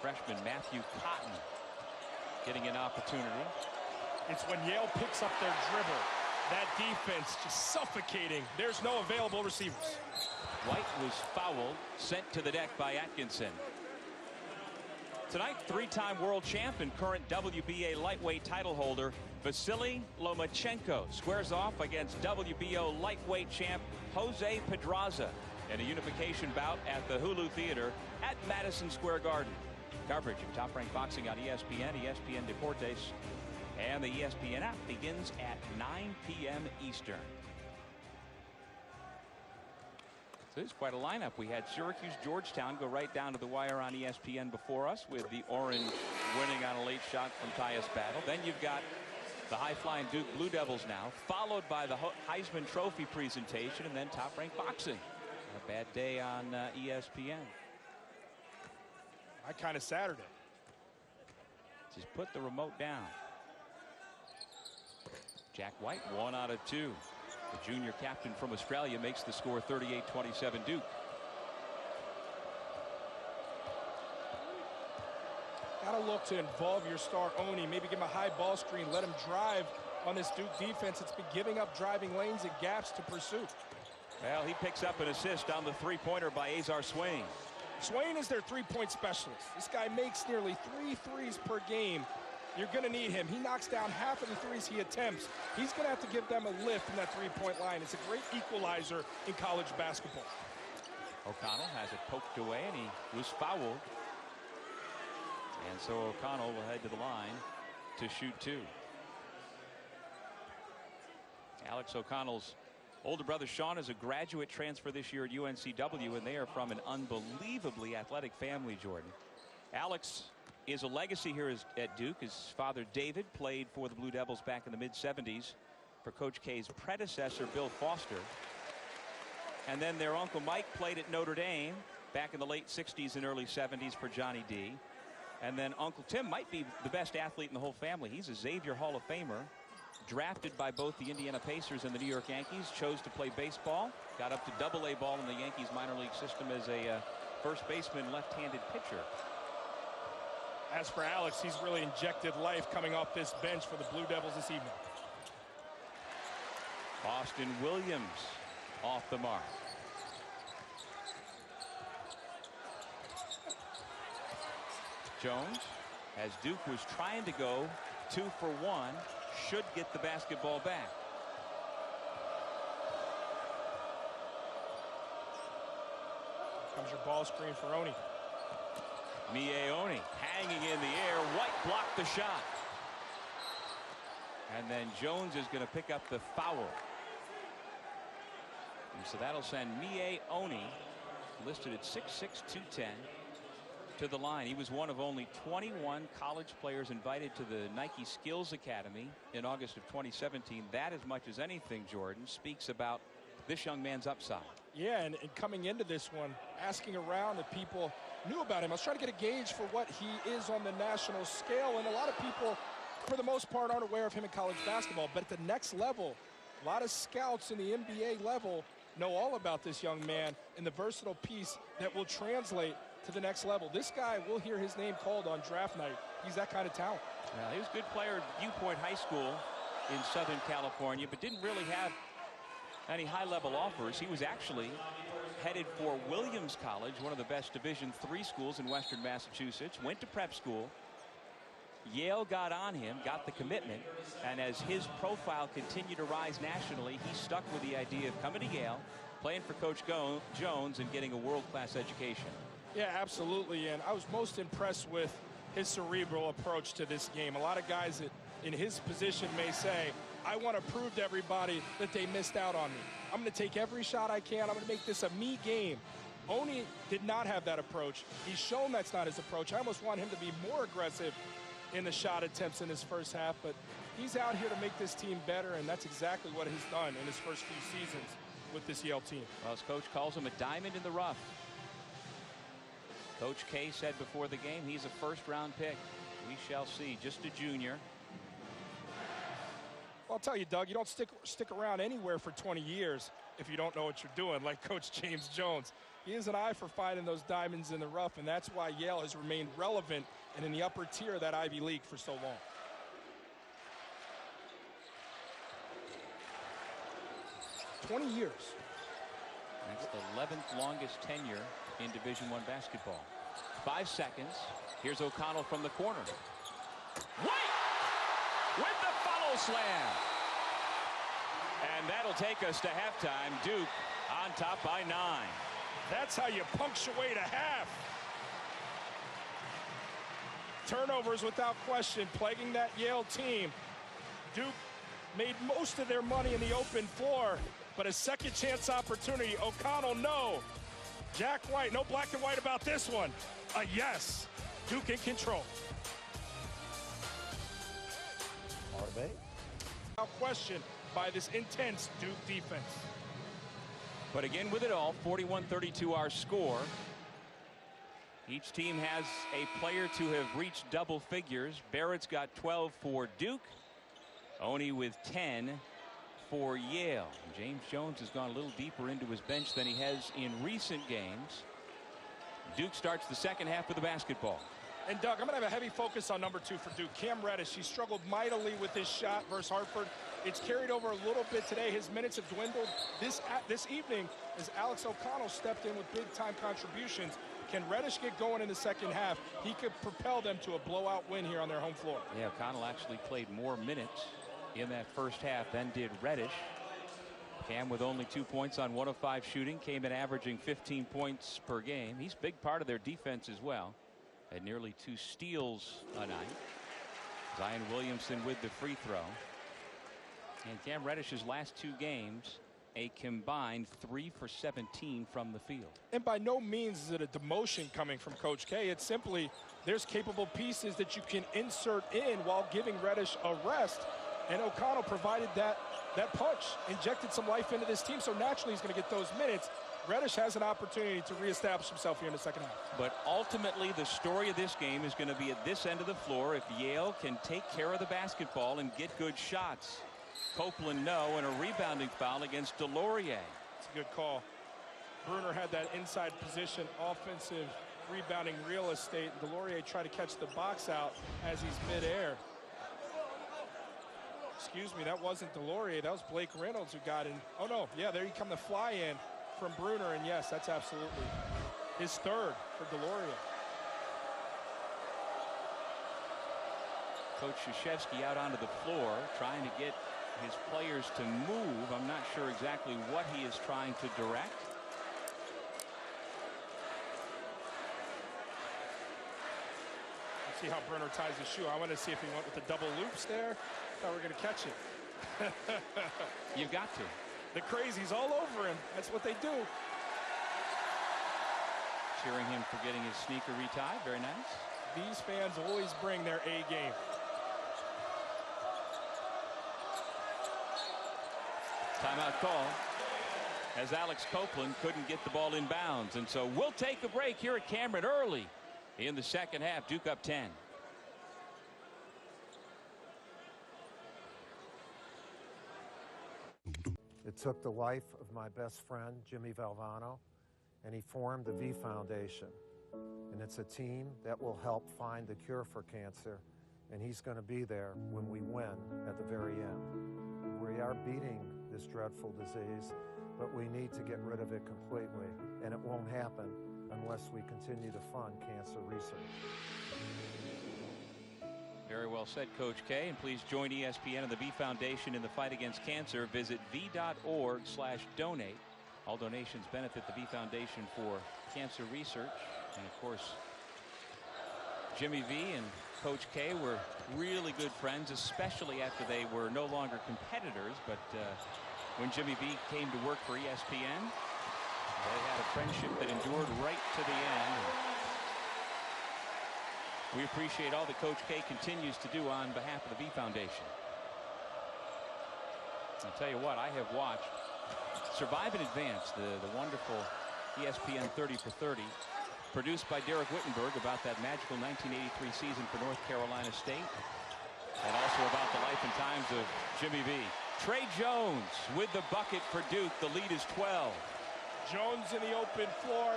Freshman Matthew Cotton getting an opportunity. It's when Yale picks up their dribble. That defense just suffocating. There's no available receivers. White was fouled, sent to the deck by Atkinson. Tonight, three-time world champ and current WBA lightweight title holder Vasily Lomachenko squares off against WBO lightweight champ Jose Pedraza in a unification bout at the Hulu Theater at Madison Square Garden. Coverage of Top Rank Boxing on ESPN, ESPN Deportes, and the ESPN app begins at 9 p.m. Eastern. So it's quite a lineup. We had Syracuse, Georgetown go right down to the wire on ESPN before us, with the Orange winning on a late shot from Tyus Battle. Then you've got the high-flying Duke Blue Devils now, followed by the Heisman Trophy presentation, and then Top Rank Boxing. A bad day on ESPN. My kind of Saturday. Just put the remote down. Jack White, 1 out of 2. The junior captain from Australia makes the score 38-27 Duke. Gotta look to involve your star Oni. Maybe give him a high ball screen. Let him drive on this Duke defense. It's been giving up driving lanes and gaps to pursue. Well, he picks up an assist on the three-pointer by Azar Swain. Swain is their three-point specialist. This guy makes nearly 3 threes per game. You're going to need him. He knocks down half of the threes he attempts. He's going to have to give them a lift from that three-point line. It's a great equalizer in college basketball. O'Connell has it poked away, and he was fouled. And so O'Connell will head to the line to shoot 2. Alex O'Connell's older brother Sean is a graduate transfer this year at UNCW, and they are from an unbelievably athletic family, Jordan. Alex is a legacy here at Duke. His father David played for the Blue Devils back in the mid-70s for Coach K's predecessor Bill Foster. And then their uncle Mike played at Notre Dame back in the late 60s and early 70s for Johnny D. And then Uncle Tim might be the best athlete in the whole family. He's a Xavier Hall of Famer, drafted by both the Indiana Pacers and the New York Yankees, chose to play baseball, got up to Double-A ball in the Yankees minor league system as a first baseman, left-handed pitcher. As for Alex, he's really injected life coming off this bench for the Blue Devils this evening. Austin Williams off the mark. Jones, as Duke was trying to go 2 for 1, should get the basketball back. Comes your ball screen for Oni. Mie Oni hanging in the air. White blocked the shot. And then Jones is going to pick up the foul. And so that'll send Mie Oni, listed at 6'6", 210, to the line. He was one of only 21 college players invited to the Nike Skills Academy in August of 2017. That, as much as anything, Jordan, speaks about this young man's upside. Yeah, and coming into this one, asking around if people knew about him. I was trying to get a gauge for what he is on the national scale, and a lot of people, for the most part, aren't aware of him in college basketball. But at the next level, a lot of scouts in the NBA level know all about this young man and the versatile piece that will translate to the next level. This guy will hear his name called on draft night. He's that kind of talent. Well, he was a good player at Viewpoint High School in Southern California, but didn't really have any high-level offers. He was actually headed for Williams College, one of the best Division III schools in Western Massachusetts, went to prep school. Yale got on him, got the commitment, and as his profile continued to rise nationally, he stuck with the idea of coming to Yale, playing for Coach Jones, and getting a world-class education. Yeah, absolutely, and I was most impressed with his cerebral approach to this game. A lot of guys that in his position may say, I want to prove to everybody that they missed out on me. I'm going to take every shot I can. I'm going to make this a me game. Oni did not have that approach. He's shown that's not his approach. I almost want him to be more aggressive in the shot attempts in his first half, but he's out here to make this team better, and that's exactly what he's done in his first few seasons with this Yale team. Well, his coach calls him a diamond in the rough. Coach K said before the game he's a first-round pick. We shall see. Just a junior. Well, I'll tell you, Doug, you don't stick around anywhere for 20 years if you don't know what you're doing, like Coach James Jones. He has an eye for finding those diamonds in the rough, and that's why Yale has remained relevant and in the upper tier of that Ivy League for so long. Years. That's the 11th longest tenure in Division I basketball. 5 seconds. Here's O'Connell from the corner. White with the follow slam. And that'll take us to halftime. Duke on top by 9. That's how you punctuate a half. Turnovers without question plaguing that Yale team. Duke made most of their money in the open floor, but a second chance opportunity. O'Connell, no. Jack White, no black and white about this one. A yes. Duke in control. Without question by this intense Duke defense. But again, with it all, 41-32 our score. Each team has a player to have reached double figures. Barrett's got 12 for Duke. Oni with 10 for Yale. James Jones has gone a little deeper into his bench than he has in recent games. Duke starts the second half with the basketball. And Doug, I'm going to have a heavy focus on number 2 for Duke, Cam Reddish. He struggled mightily with his shot versus Hartford. It's carried over a little bit today. His minutes have dwindled this evening as Alex O'Connell stepped in with big-time contributions. Can Reddish get going in the second half? He could propel them to a blowout win here on their home floor. Yeah, O'Connell actually played more minutes in that first half than did Reddish. Cam with only 2 points on 1 of 5 shooting, came in averaging 15 points per game. He's a big part of their defense as well. Had nearly 2 steals a night. Zion Williamson with the free throw. And Cam Reddish's last 2 games, a combined 3 for 17 from the field. And by no means is it a demotion coming from Coach K. It's simply there's capable pieces that you can insert in while giving Reddish a rest. And O'Connell provided that punch, injected some life into this team, so naturally he's going to get those minutes. Reddish has an opportunity to reestablish himself here in the second half. But ultimately, the story of this game is going to be at this end of the floor. If Yale can take care of the basketball and get good shots. Copeland, no, and a rebounding foul against Delorier. It's a good call. Bruner had that inside position, offensive rebounding real estate. Delorier tried to catch the box out as he's midair. Excuse me, that wasn't Delorier. That was Blake Reynolds who got in. Oh, no. Yeah, there you come the fly in from Bruner. And, yes, that's absolutely his third for Delorier. Coach Krzyzewski out onto the floor trying to get his players to move. I'm not sure exactly what he is trying to direct. See how Bruner ties his shoe. I want to see if he went with the double loops there. Thought we were going to catch it. You've got to. The crazies all over him. That's what they do. Cheering him for getting his sneaker retied. Very nice. These fans always bring their A game. Timeout call as Alex Copeland couldn't get the ball in bounds. And so we'll take a break here at Cameron early in the second half. Duke up 10. It took the life of my best friend, Jimmy Valvano, and he formed the V Foundation. And it's a team that will help find the cure for cancer, and he's going to be there when we win at the very end. We are beating this dreadful disease, but we need to get rid of it completely, and it won't happen unless we continue to fund cancer research. Very well said, Coach K. And please join ESPN and the V Foundation in the fight against cancer. Visit v.org/donate. All donations benefit the V Foundation for cancer research. And of course, Jimmy V and Coach K were really good friends, especially after they were no longer competitors. But when Jimmy V came to work for ESPN, they had a friendship that endured right to the end. We appreciate all that Coach K continues to do on behalf of the V Foundation. I'll tell you what, I have watched Survive and Advance, the wonderful ESPN 30 for 30. produced by Derek Wittenberg, about that magical 1983 season for North Carolina State, and also about the life and times of Jimmy V. Trey Jones with the bucket for Duke. The lead is 12. Jones in the open floor.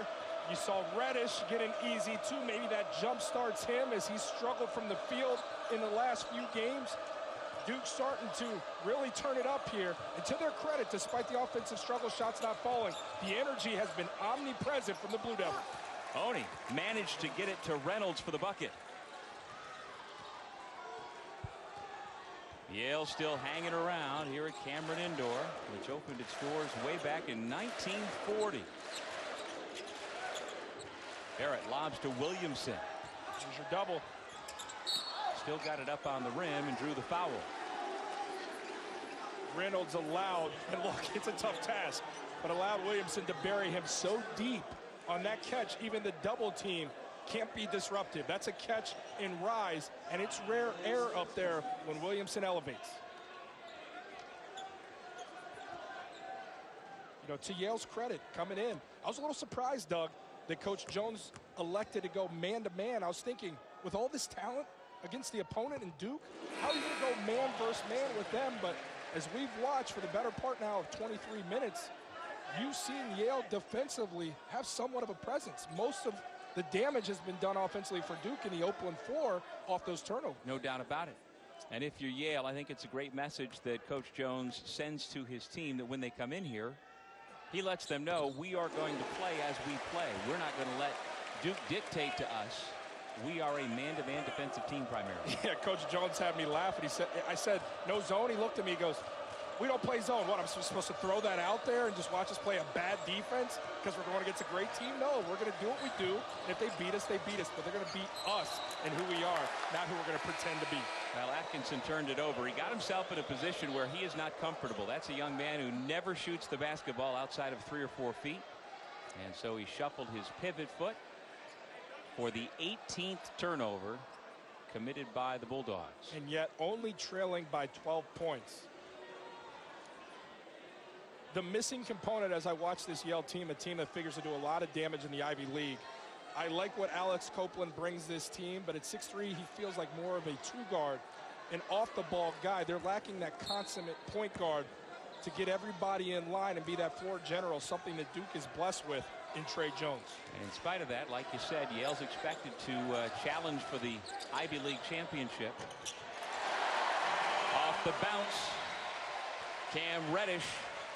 You saw Reddish get an easy two. Maybe that jump starts him as he struggled from the field in the last few games. Duke starting to really turn it up here. And to their credit, despite the offensive struggle, shots not falling, the energy has been omnipresent from the Blue Devils. Oni managed to get it to Reynolds for the bucket. Yale still hanging around here at Cameron Indoor, which opened its doors way back in 1940. Barrett lobs to Williamson. Here's your double. Still got it up on the rim and drew the foul. Reynolds allowed, and look, it's a tough task, but allowed Williamson to bury him so deep on that catch, even the double team can't be disruptive. That's a catch in rise, and it's rare air up there when Williamson elevates. You know, to Yale's credit, coming in, I was a little surprised, Doug, that Coach Jones elected to go man-to-man. I was thinking, with all this talent against the opponent in Duke, how are you going to go man versus man with them? But as we've watched for the better part now of 23 minutes, you've seen Yale defensively have somewhat of a presence. Most of the damage has been done offensively for Duke in the open floor off those turnovers. No doubt about it. And if you're Yale, I think it's a great message that Coach Jones sends to his team, that when they come in here, he lets them know we are going to play as we play. We're not going to let Duke dictate to us. We are a man-to-man defensive team primarily. Yeah, Coach Jones had me laugh, and he said, I said, no zone. He looked at me, he goes, we don't play zone. What, I'm supposed to throw that out there and just watch us play a bad defense because we're going against a great team? No, we're going to do what we do. And if they beat us, they beat us. But they're going to beat us and who we are, not who we're going to pretend to be. Well, Atkinson turned it over. He got himself in a position where he is not comfortable. That's a young man who never shoots the basketball outside of 3 or 4 feet. And so he shuffled his pivot foot for the 18th turnover committed by the Bulldogs. And yet only trailing by 12 points. The missing component as I watch this Yale team, a team that figures to do a lot of damage in the Ivy League. I like what Alex Copeland brings this team, but at 6'3", he feels like more of a two guard, an off-the-ball guy. They're lacking that consummate point guard to get everybody in line and be that floor general, something that Duke is blessed with in Trey Jones. And in spite of that, like you said, Yale's expected to challenge for the Ivy League championship. Off the bounce, Cam Reddish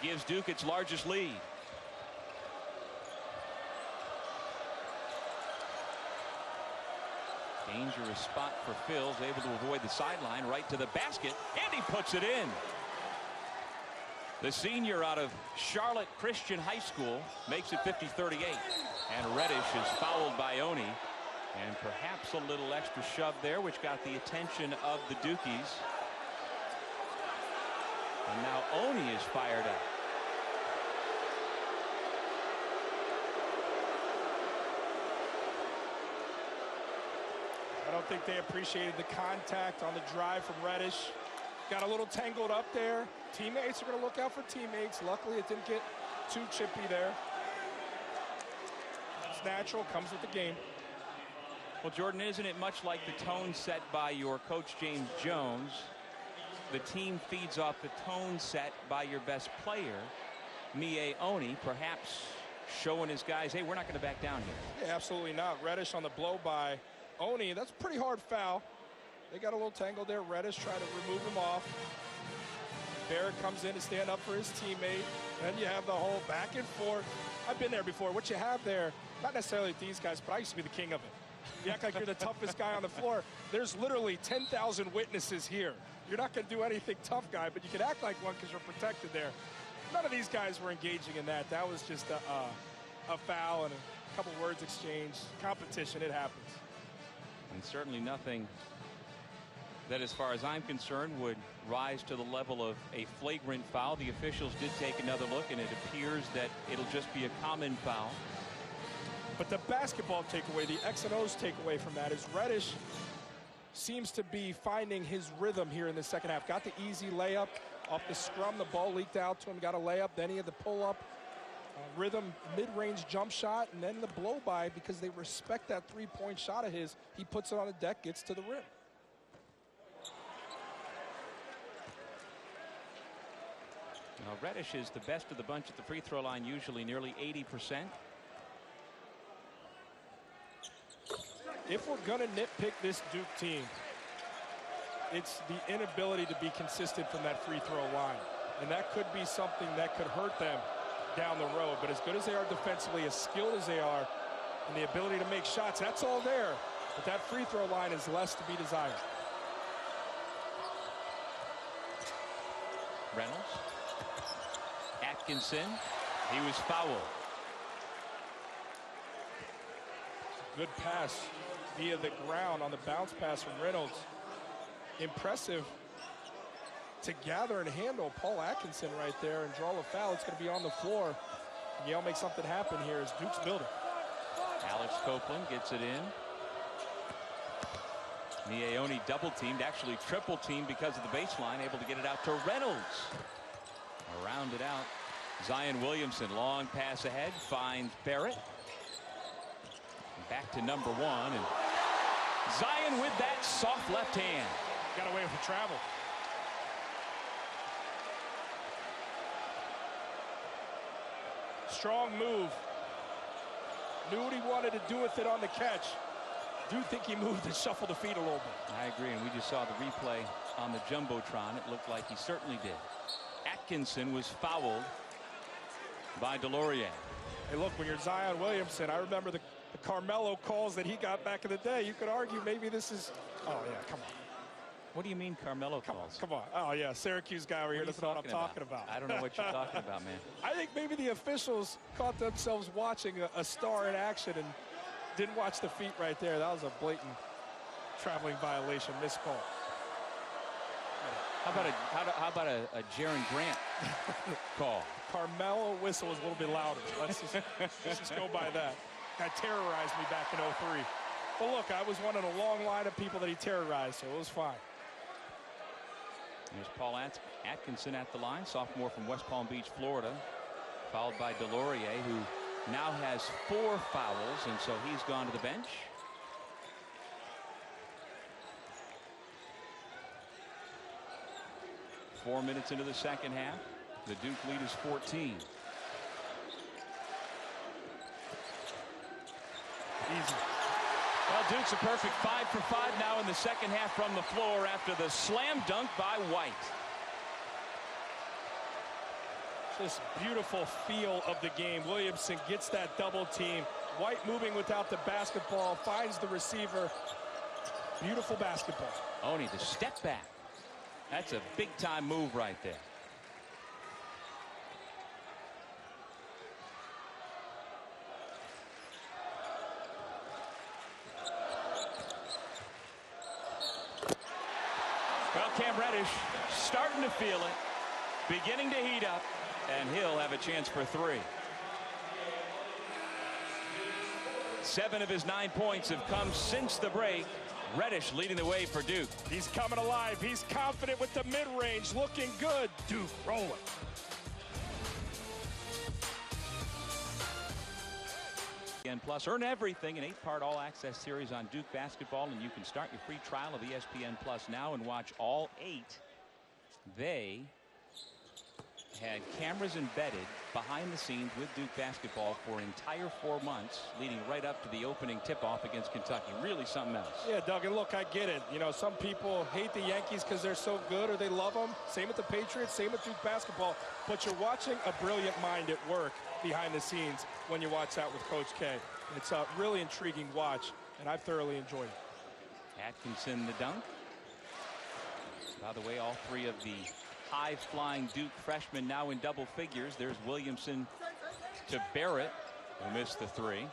gives Duke its largest lead. Dangerous spot for Phil's, able to avoid the sideline, right to the basket, and he puts it in. The senior out of Charlotte Christian High School makes it 50-38. And Reddish is fouled by Oni. And perhaps a little extra shove there, which got the attention of the Dukies. And now Oni is fired up. I don't think they appreciated the contact on the drive from Reddish. Got a little tangled up there. Teammates are going to look out for teammates. Luckily, it didn't get too chippy there. It's natural, comes with the game. Well, Jordan, isn't it much like the tone set by your coach, James Jones? The team feeds off the tone set by your best player, Mie Oni, perhaps showing his guys, hey, we're not going to back down here. Yeah, absolutely not. Reddish on the blow by Oni. That's a pretty hard foul. They got a little tangled there. Reddish trying to remove him off. Barrett comes in to stand up for his teammate. Then you have the whole back and forth. I've been there before. What you have there, not necessarily these guys, but I used to be the king of it. You act like you're the toughest guy on the floor. There's literally 10,000 witnesses here. You're not going to do anything tough, guy, but you can act like one because you're protected there. None of these guys were engaging in that. That was just a foul and a couple words exchanged. Competition, it happens. And certainly nothing that, as far as I'm concerned, would rise to the level of a flagrant foul. The officials did take another look, and it appears that it'll just be a common foul. But the basketball takeaway, the X and O's takeaway from that is Reddish seems to be finding his rhythm here in the second half. Got the easy layup off the scrum. The ball leaked out to him, got a layup. Then he had the pull up rhythm mid-range jump shot, and then the blow-by, because they respect that three-point shot of his. He puts it on the deck, gets to the rim. Now, Reddish is the best of the bunch at the free throw line, usually nearly 80%. If we're going to nitpick this Duke team, it's the inability to be consistent from that free throw line. And that could be something that could hurt them down the road. But as good as they are defensively, as skilled as they are, and the ability to make shots, that's all there. But that free throw line is less to be desired. Reynolds. Atkinson. He was fouled. Good pass via the ground on the bounce pass from Reynolds. Impressive to gather and handle Paul Atkinson right there and draw a foul. It's going to be on the floor. Yale makes something happen here as Duke's building. Alex Copeland gets it in. Miaoni double teamed, actually triple teamed because of the baseline, able to get it out to Reynolds. Around it out. Zion Williamson, long pass ahead, finds Barrett. Back to number one, and Zion with that soft left hand. Got away with the travel. Strong move. Knew what he wanted to do with it on the catch. Do think he moved and shuffled the feet a little bit. I agree, and we just saw the replay on the Jumbotron. It looked like he certainly did. Atkinson was fouled by Delorier. Hey, look, when you're Zion Williamson, I remember the Carmelo calls that he got back in the day. You could argue maybe this is, oh yeah, come on. What do you mean Carmelo calls? Come on. Oh yeah, Syracuse guy over here doesn't know what I'm talking about. I don't know what you're talking about, man. I think maybe the officials caught themselves watching a star in action and didn't watch the feet right there. That was a blatant traveling violation, missed call. How about a Jaren Grant call? Carmelo whistle was a little bit louder. Let's just go by that. Guy terrorized me back in '03. But look, I was one of the long line of people that he terrorized, so it was fine. Here's Paul Atkinson at the line, sophomore from West Palm Beach, Florida, fouled by Delorier, who now has 4 fouls, and so he's gone to the bench. Four minutes into the second half. The Duke lead is 14. Easy. Well, Duke's a perfect 5 for 5 now in the second half from the floor after the slam dunk by White. This beautiful feel of the game. Williamson gets that double team. White moving without the basketball, finds the receiver. Beautiful basketball. Oni, the step back. That's a big time move right there. Well, Cam Reddish starting to feel it, beginning to heat up, and he'll have a chance for 3. 7 of his 9 points have come since the break. Reddish leading the way for Duke. He's coming alive. He's confident with the mid-range, looking good. Duke rolling. ESPN Plus, earn everything, an 8-part all-access series on Duke basketball, and you can start your free trial of ESPN Plus now and watch all 8. They had cameras embedded behind the scenes with Duke basketball for an entire 4 months, leading right up to the opening tip-off against Kentucky. Really something else. Yeah, Doug, and look, I get it. You know, some people hate the Yankees because they're so good or they love them. Same with the Patriots, same with Duke basketball. But you're watching a brilliant mind at work behind the scenes when you watch that with Coach K. It's a really intriguing watch, and I've thoroughly enjoyed it. Atkinson the dunk. By the way, all 3 of the high-flying Duke freshmen now in double figures. There's Williamson to Barrett, who missed the 3. And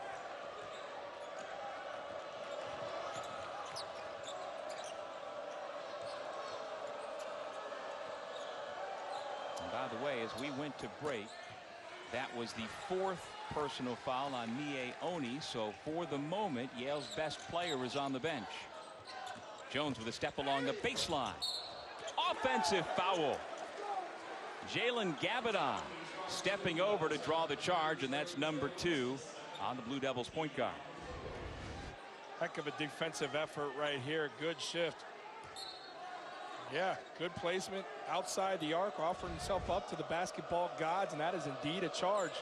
by the way, as we went to break, that was the 4th personal foul on Miaoni. So for the moment, Yale's best player is on the bench. Jones with a step along the baseline. Offensive foul. Jalen Gabadon stepping over to draw the charge, and that's number 2 on the Blue Devils point guard. Heck of a defensive effort right here. Good shift. Yeah, good placement outside the arc, offering himself up to the basketball gods, and that is indeed a charge.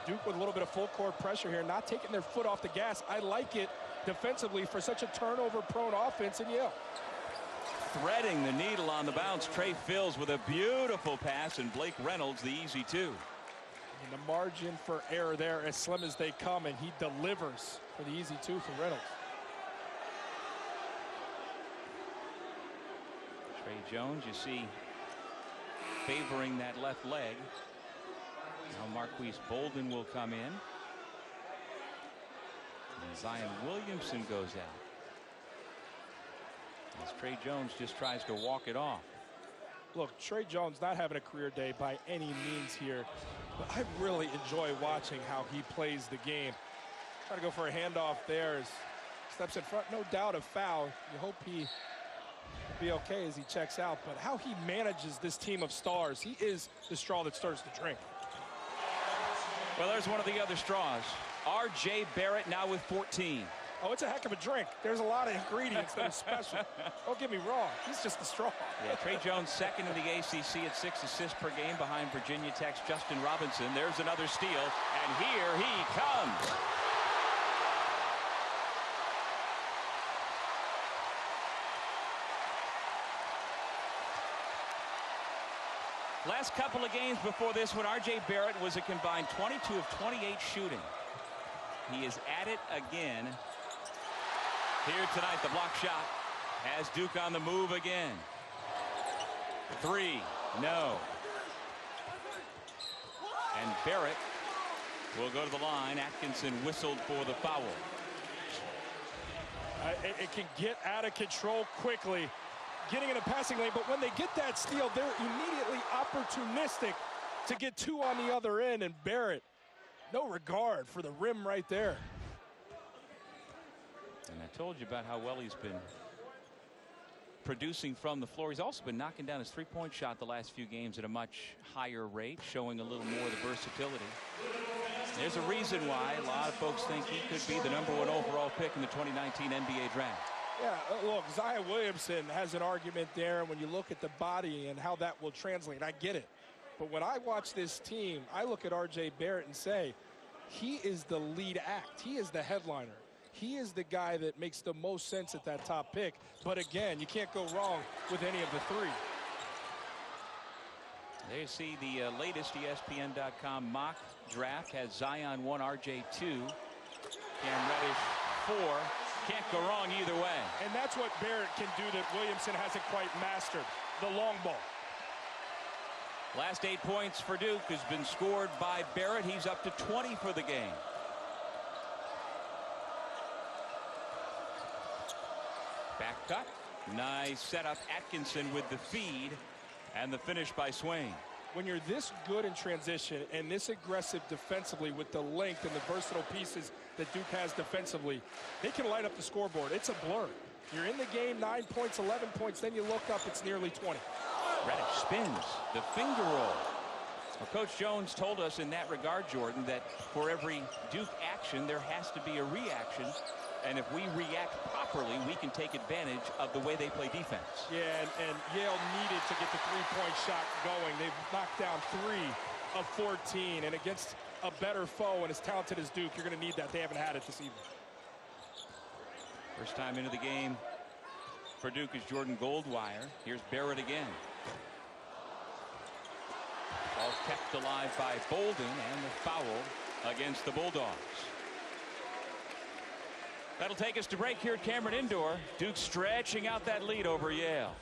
Duke with a little bit of full court pressure here, not taking their foot off the gas. I like it defensively for such a turnover-prone offense in Yale. Threading the needle on the bounce, Trey Fills with a beautiful pass, and Blake Reynolds the easy 2. And the margin for error there as slim as they come, and he delivers for the easy 2 for Reynolds. Trey Jones, you see, favoring that left leg. Now Marquise Bolden will come in. And Zion Williamson goes out. As Trey Jones just tries to walk it off. Look, Trey Jones not having a career day by any means here, but I really enjoy watching how he plays the game. Trying to go for a handoff there. Steps in front, no doubt a foul. You hope he will be okay as he checks out, but how he manages this team of stars. He is the straw that stirs the drink. Well, there's one of the other straws. R.J. Barrett now with 14. Oh, it's a heck of a drink. There's a lot of ingredients that are special. Don't get me wrong. He's just the straw. Yeah, Trey Jones second in the ACC at 6 assists per game behind Virginia Tech's Justin Robinson. There's another steal, and here he comes. Last couple of games before this one, R.J. Barrett was a combined 22 of 28 shooting. He is at it again. Here tonight, the block shot has Duke on the move again. 3, no. And Barrett will go to the line. Atkinson whistled for the foul. It can get out of control quickly, getting in a passing lane, but when they get that steal, they're immediately opportunistic to get 2 on the other end, and Barrett, no regard for the rim right there. And I told you about how well he's been producing from the floor. He's also been knocking down his three-point shot the last few games at a much higher rate, showing a little more of the versatility. There's a reason why a lot of folks think he could be the #1 overall pick in the 2019 NBA draft. Yeah, look, Zion Williamson has an argument there. When you look at the body and how that will translate, I get it. But when I watch this team, I look at R.J. Barrett and say, he is the lead act. He is the headliner. He is the guy that makes the most sense at that top pick. But again, you can't go wrong with any of the 3. There you see the latest ESPN.com mock draft has Zion 1, RJ 2, Cam Reddish 4. Can't go wrong either way. And that's what Barrett can do that Williamson hasn't quite mastered, the long ball. Last 8 points for Duke has been scored by Barrett. He's up to 20 for the game. Back cut. Nice setup. Atkinson with the feed and the finish by Swain. When you're this good in transition and this aggressive defensively with the length and the versatile pieces that Duke has defensively, they can light up the scoreboard. It's a blur. You're in the game, 9 points, 11 points, then you look up, it's nearly 20. Reddish spins the finger roll. Well, Coach Jones told us in that regard, Jordan, that for every Duke action, there has to be a reaction. And if we react properly, we can take advantage of the way they play defense. Yeah, and Yale needed to get the three-point shot going. They've knocked down 3 of 14. And against a better foe and as talented as Duke, you're going to need that. They haven't had it this evening. First time into the game for Duke is Jordan Goldwire. Here's Barrett again. Ball kept alive by Bolden, and the foul against the Bulldogs. That'll take us to break here at Cameron Indoor. Duke stretching out that lead over Yale.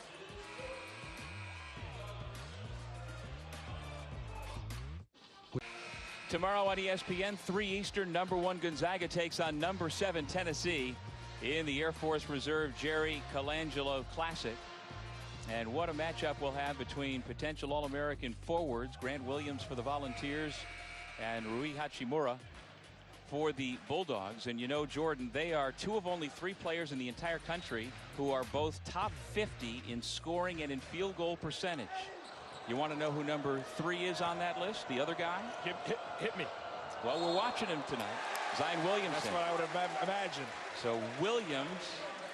Tomorrow on ESPN, 3 Eastern, #1 Gonzaga takes on #7 Tennessee in the Air Force Reserve Jerry Colangelo Classic. And what a matchup we'll have between potential All-American forwards, Grant Williams for the Volunteers and Rui Hachimura for the Bulldogs. And you know, Jordan, they are 2 of only 3 players in the entire country who are both top 50 in scoring and in field goal percentage. You want to know who number 3 is on that list? The other guy? Hit me. Well, we're watching him tonight. Zion Williamson. That's what I would have imagined. So Williams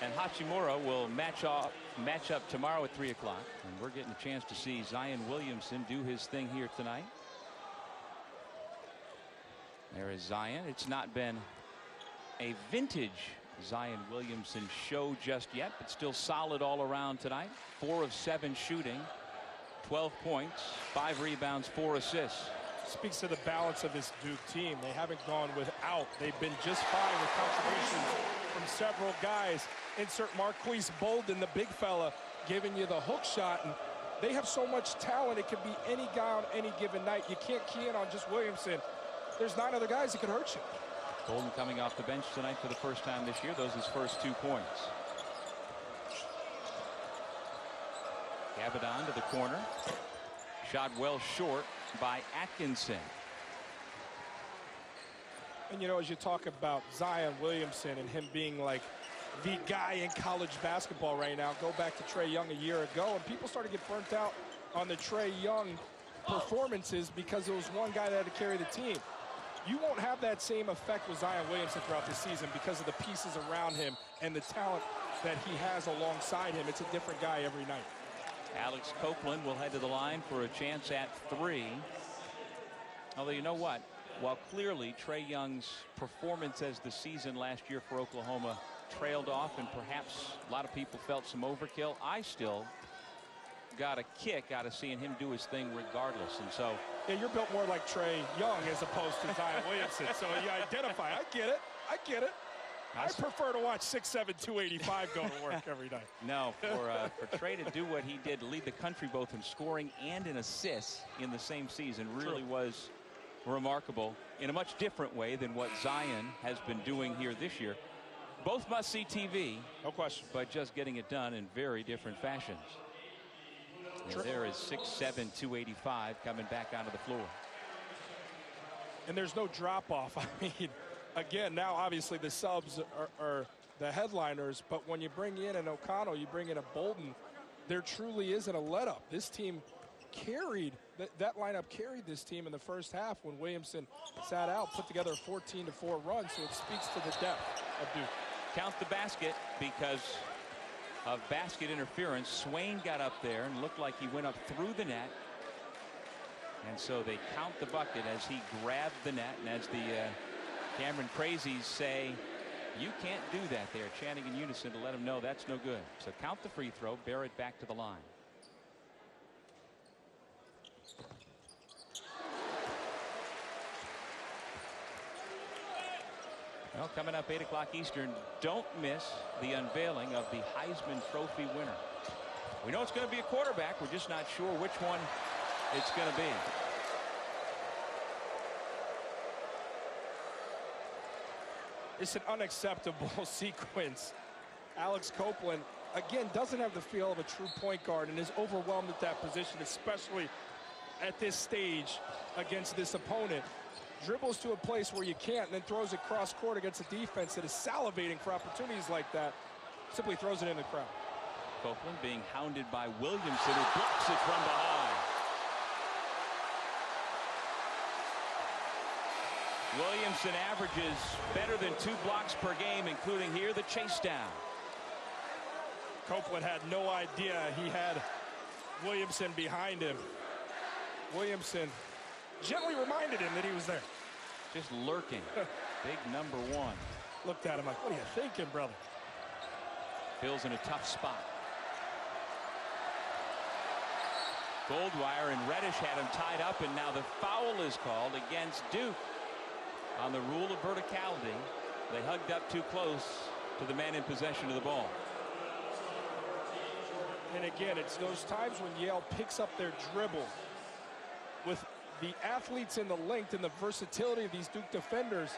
and Hachimura will match up tomorrow at 3 o'clock. And we're getting a chance to see Zion Williamson do his thing here tonight. There is Zion. It's not been a vintage Zion Williamson show just yet, but still solid all around tonight. 4 of 7 shooting, 12 points, 5 rebounds, 4 assists. Speaks to the balance of this Duke team. They haven't gone without. They've been just fine with contributions from several guys. Insert Marquise Bolden, the big fella, giving you the hook shot. And they have so much talent. It could be any guy on any given night. You can't key in on just Williamson. There's 9 other guys that could hurt you. Bolden coming off the bench tonight for the first time this year. Those his first 2 points. Gabadon to the corner. Shot well short by Atkinson. And, you know, as you talk about Zion Williamson and him being like the guy in college basketball right now, go back to Trae Young a year ago, and people started to get burnt out on the Trae Young performances because it was one guy that had to carry the team. You won't have that same effect with Zion Williamson throughout the season because of the pieces around him and the talent that he has alongside him. It's a different guy every night. Alex Copeland will head to the line for a chance at 3. Although, you know what? While clearly Trae Young's performance as the season last year for Oklahoma trailed off and perhaps a lot of people felt some overkill, I still got a kick out of seeing him do his thing regardless. And so, yeah, you're built more like Trae Young as opposed to Zion Williamson. So you identify. I get it. I get it. I prefer to watch 6'7", 285 go to work every day. No, for Trae to do what he did, to lead the country both in scoring and in assists in the same season, really was remarkable in a much different way than what Zion has been doing here this year. Both must-see TV. No question. But just getting it done in very different fashions. And there is 6'7", 285 coming back onto the floor. And there's no drop-off. I mean, again, now obviously the subs are the headliners, but when you bring in an O'Connell, you bring in a Bolden, there truly isn't a let-up. This team carried, that lineup carried this team in the first half when Williamson sat out, put together a 14-4 run, so it speaks to the depth of Duke. Count the basket because of basket interference. Swain got up there and looked like he went up through the net. And so they count the bucket as he grabbed the net. And as the Cameron Crazies say, you can't do that. They're chanting in unison to let him know that's no good. So count the free throw, Barrett back to the line. Well, coming up 8 o'clock Eastern, don't miss the unveiling of the Heisman Trophy winner. We know it's going to be a quarterback. We're just not sure which one it's going to be. It's an unacceptable sequence. Alex Copeland, again, doesn't have the feel of a true point guard and is overwhelmed at that position, especially at this stage against this opponent. Dribbles to a place where you can't and then throws it cross court against a defense that is salivating for opportunities like that. Simply throws it in the crowd. Copeland being hounded by Williamson, who blocks it from behind. Williamson averages better than 2 blocks per game, including here the chase down. Copeland had no idea he had Williamson behind him. Williamson gently reminded him that he was there. Just lurking. Big number 1. Looked at him like, what are you thinking, brother? Bill's in a tough spot. Goldwire and Reddish had him tied up, and now the foul is called against Duke on the rule of verticality. They hugged up too close to the man in possession of the ball. And again, it's those times when Yale picks up their dribble with the athletes and the length and the versatility of these Duke defenders.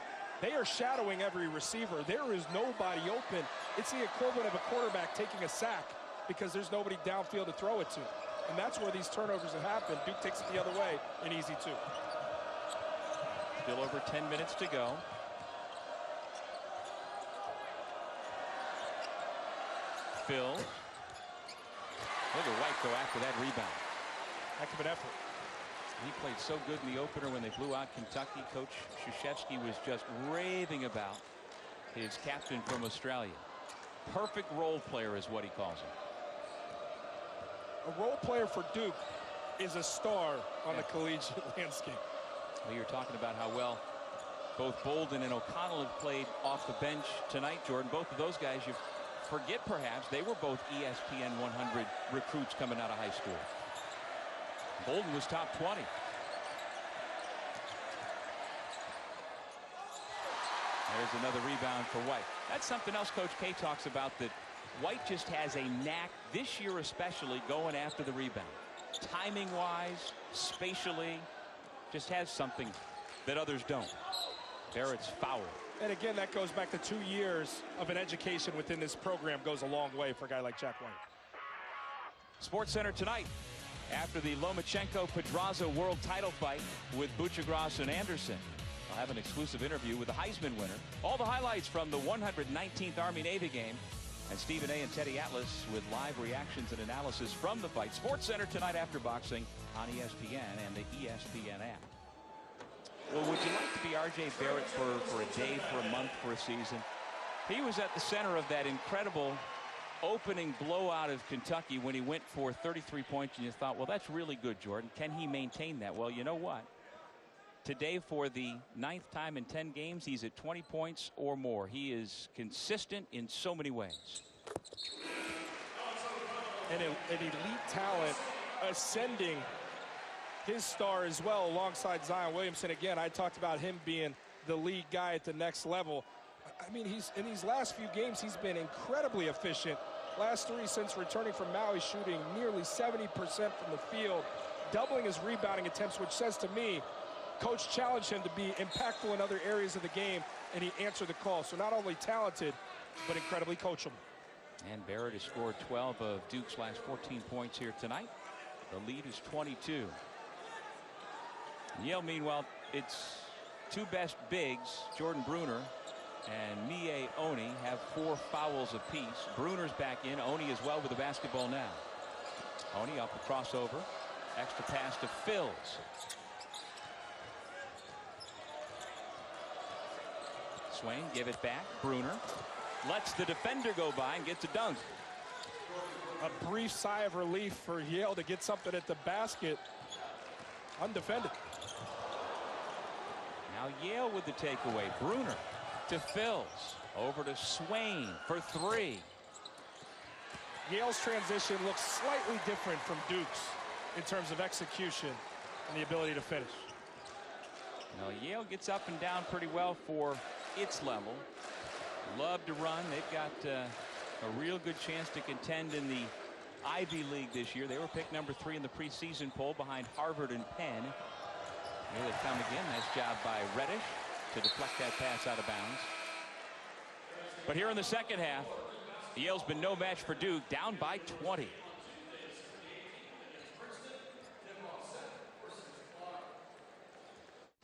They are shadowing every receiver. There is nobody open. It's the equivalent of a quarterback taking a sack because there's nobody downfield to throw it to. And that's where these turnovers have happened. Duke takes it the other way, and easy too. Still over 10 minutes to go. Phil. Look at White go after that rebound. Heck of an effort. He played so good in the opener when they blew out Kentucky. Coach Krzyzewski was just raving about his captain from Australia. Perfect role player is what he calls him. A role player for Duke is a star on the collegiate landscape. Well, you're talking about how well both Bolden and O'Connell have played off the bench tonight, Jordan. Both of those guys, you forget perhaps, they were both ESPN 100 recruits coming out of high school. Bolden was top 20. There's another rebound for White. That's something else Coach K talks about, that White just has a knack this year especially going after the rebound. Timing wise, spatially, just has something that others don't. Barrett's foul. And again, that goes back to 2 years of an education within this program. Goes a long way for a guy like Jack White. Sports Center tonight, after the Lomachenko-Pedraza world title fight with Buchagras and Anderson. I'll have an exclusive interview with the Heisman winner. All the highlights from the 119th Army-Navy game. And Stephen A. and Teddy Atlas with live reactions and analysis from the fight. Sports Center tonight after boxing on ESPN and the ESPN app. Well, would you like to be R.J. Barrett for a day, for a month, for a season? He was at the center of that incredible opening blowout of Kentucky when he went for 33 points, and you thought, well, that's really good, Jordan. Can he maintain that? Well, you know what? Today, for the 9th time in 10 games, he's at 20 points or more. He is consistent in so many ways. And an elite talent ascending his star as well alongside Zion Williamson. Again, I talked about him being the lead guy at the next level. I mean, he's in these last few games, he's been incredibly efficient. Last 3 since returning from Maui, shooting nearly 70% from the field, doubling his rebounding attempts, which says to me, Coach challenged him to be impactful in other areas of the game, and he answered the call. So not only talented, but incredibly coachable. And Barrett has scored 12 of Duke's last 14 points here tonight. The lead is 22. Yale, meanwhile, its 2 best bigs, Jordan Bruner and Mie Oni, have 4 fouls apiece. Bruner's back in. Oni as well with the basketball now. Oni up the crossover. Extra pass to Phils. Swain, give it back. Bruner lets the defender go by and gets a dunk. A brief sigh of relief for Yale to get something at the basket. Undefended. Now Yale with the takeaway. Bruner to Phils. Over to Swain for 3. Yale's transition looks slightly different from Duke's in terms of execution and the ability to finish. Now Yale gets up and down pretty well for its level. Love to run. They've got a real good chance to contend in the Ivy League this year. They were picked number 3 in the preseason poll behind Harvard and Penn. Here they come again. Nice job by Reddish to deflect that pass out of bounds. But here in the second half, Yale's been no match for Duke, down by 20.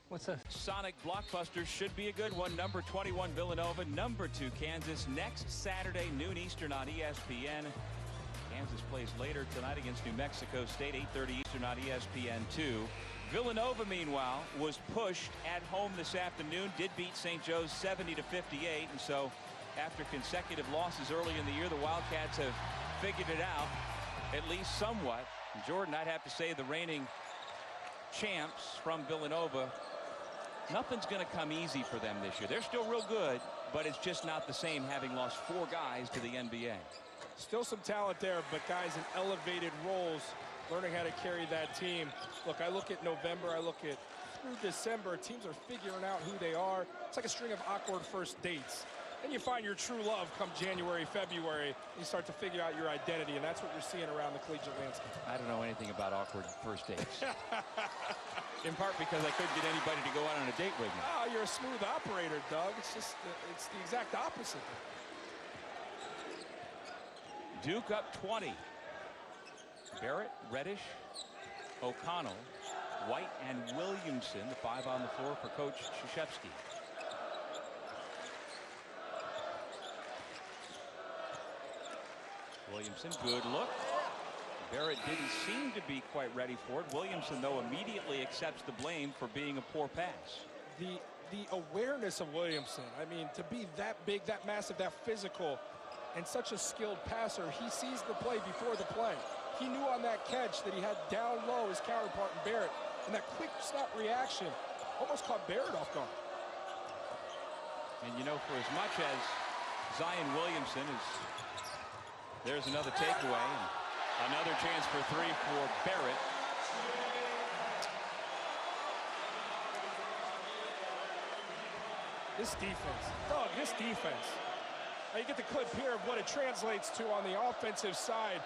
What's that? Sonic blockbuster should be a good one. Number 21 Villanova, number 2 Kansas. Next Saturday, noon Eastern on ESPN. Kansas plays later tonight against New Mexico State, 8:30 Eastern on ESPN2. Villanova, meanwhile, was pushed at home this afternoon. Did beat St. Joe's 70-58, and so after consecutive losses early in the year, the Wildcats have figured it out, at least somewhat. Jordan, I'd have to say the reigning champs from Villanova, nothing's going to come easy for them this year. They're still real good, but it's just not the same having lost 4 guys to the NBA. Still some talent there, but guys in elevated roles learning how to carry that team. Look, I look at November, I look at through December, teams are figuring out who they are. It's like a string of awkward first dates. Then you find your true love come January, February. You start to figure out your identity, and that's what you're seeing around the collegiate landscape. I don't know anything about awkward first dates. In part because I couldn't get anybody to go out on a date with me. Oh, you're a smooth operator, Doug. It's just, it's the exact opposite. Duke up 20. Barrett, Reddish, O'Connell, White, and Williamson, the 5 on the floor for Coach Krzyzewski. Williamson, good look. Barrett didn't seem to be quite ready for it. Williamson, though, immediately accepts the blame for being a poor pass. The awareness of Williamson, I mean, to be that big, that massive, that physical, and such a skilled passer, he sees the play before the play. He knew on that catch that he had down low his counterpart in Barrett, and that quick snap reaction almost caught Barrett off guard. And you know, for as much as Zion Williamson is, there's another takeaway, and another chance for three for Barrett. This defense, Doug, this defense. Now you get the clip here of what it translates to on the offensive side.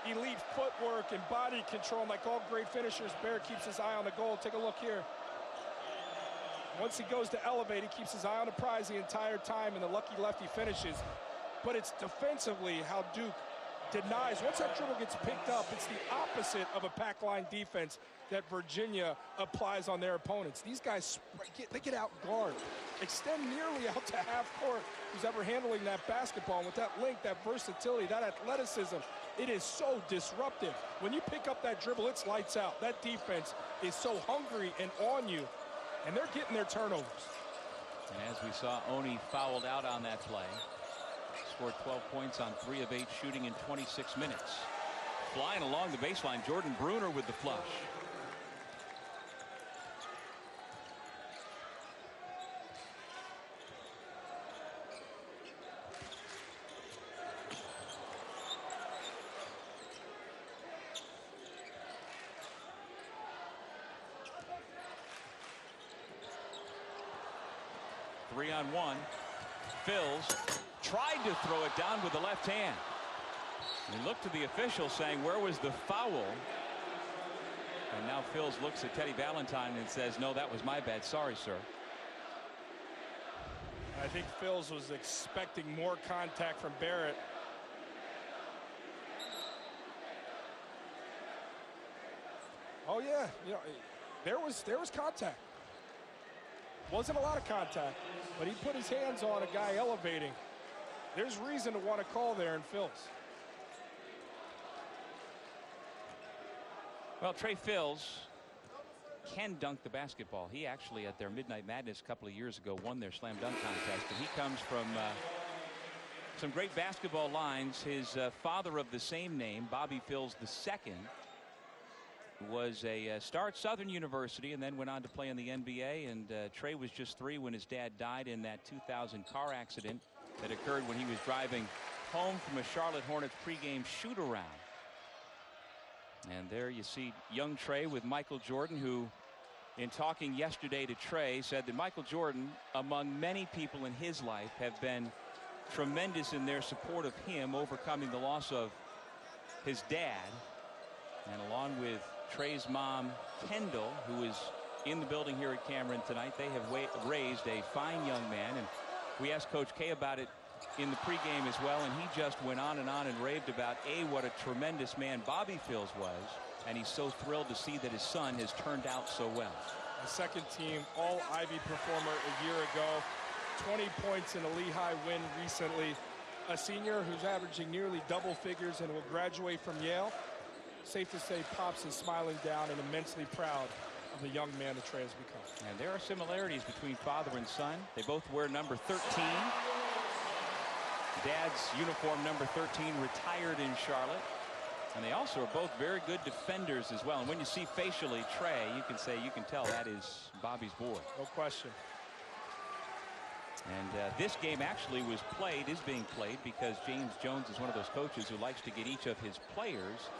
Elite footwork and body control, and like all great finishers, Barrett keeps his eye on the goal. Take a look here. Once he goes to elevate, he keeps his eye on the prize the entire time, and the lucky lefty finishes. But it's defensively how Duke denies. Once that dribble gets picked up, it's the opposite of a pack line defense that Virginia applies on their opponents. These guys, they get out guard, extend nearly out to half court. Who's ever handling that basketball, and with that length, that versatility, that athleticism, it is so disruptive. When you pick up that dribble, it's lights out. That defense is so hungry and on you, and they're getting their turnovers. And as we saw, Oni fouled out on that play. Scored 12 points on 3 of 8 shooting in 26 minutes. Flying along the baseline, Jordan Bruner with the flush. Three-on-one. Phils tried to throw it down with the left hand. He looked to the official saying, where was the foul? And now Phils looks at Teddy Valentine and says, no, that was my bad. Sorry, sir. I think Phils was expecting more contact from Barrett. Oh yeah, you know, there was contact. Wasn't a lot of contact, but he put his hands on a guy elevating. There's reason to want to call there in Phils. Well, Trey Phils can dunk the basketball. He actually, at their Midnight Madness a couple of years ago, won their slam dunk contest. And he comes from some great basketball lines. His father of the same name, Bobby Phils II, was a star at Southern University and then went on to play in the NBA. And Trey was just 3 when his dad died in that 2000 car accident that occurred when he was driving home from a Charlotte Hornets pregame shoot-around. And there you see young Trey with Michael Jordan, who, in talking yesterday to Trey, said that Michael Jordan, among many people in his life, have been tremendous in their support of him overcoming the loss of his dad. And along with Trey's mom, Kendall, who is in the building here at Cameron tonight, they have raised a fine young man. And we asked Coach K about it in the pregame as well, and he just went on and raved about what a tremendous man Bobby Phils was, and he's so thrilled to see that his son has turned out so well. A second-team All-Ivy performer a year ago, 20 points in a Lehigh win recently, a senior who's averaging nearly double figures and will graduate from Yale. Safe to say Pops is smiling down and immensely proud of the young man that Trey has become. And there are similarities between father and son. They both wear number 13. Dad's uniform number 13 retired in Charlotte, and they also are both very good defenders as well. And when you see facially Trey, you can tell that is Bobby's boy. No question. And this game actually is being played because James Jones is one of those coaches who likes to get each of his players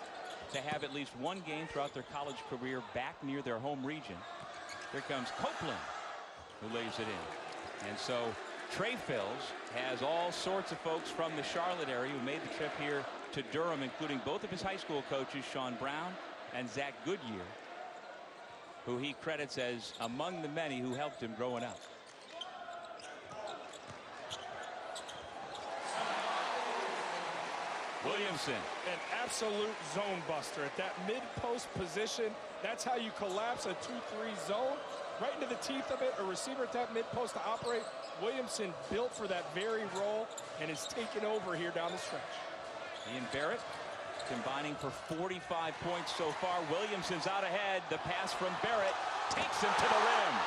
to have at least one game throughout their college career back near their home region. Here comes Copeland, who lays it in. And so Trey Phils has all sorts of folks from the Charlotte area who made the trip here to Durham, including both of his high school coaches, Sean Brown and Zach Goodyear, who he credits as among the many who helped him growing up. Williamson. An absolute zone buster at that mid-post position. That's how you collapse a 2-3 zone. Right into the teeth of it, a receiver at that mid-post to operate. Williamson built for that very role and is taken over here down the stretch. Ian Barrett combining for 45 points so far. Williamson's out ahead. The pass from Barrett takes him to the rim.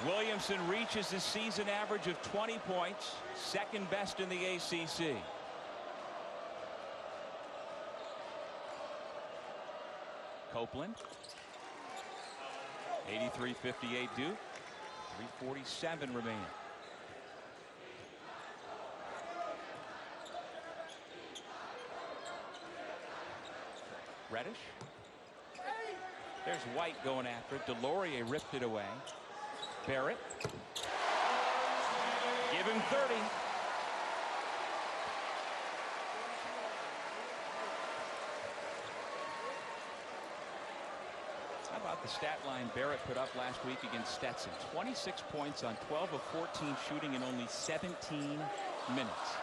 Williamson reaches his season average of 20 points, second best in the ACC. Copeland. 83-58 Duke. 3:47 remaining. Reddish. There's White going after it. DeLaurier ripped it away. Barrett. Give him 30. How about the stat line Barrett put up last week against Stetson? 26 points on 12 of 14 shooting in only 17 minutes.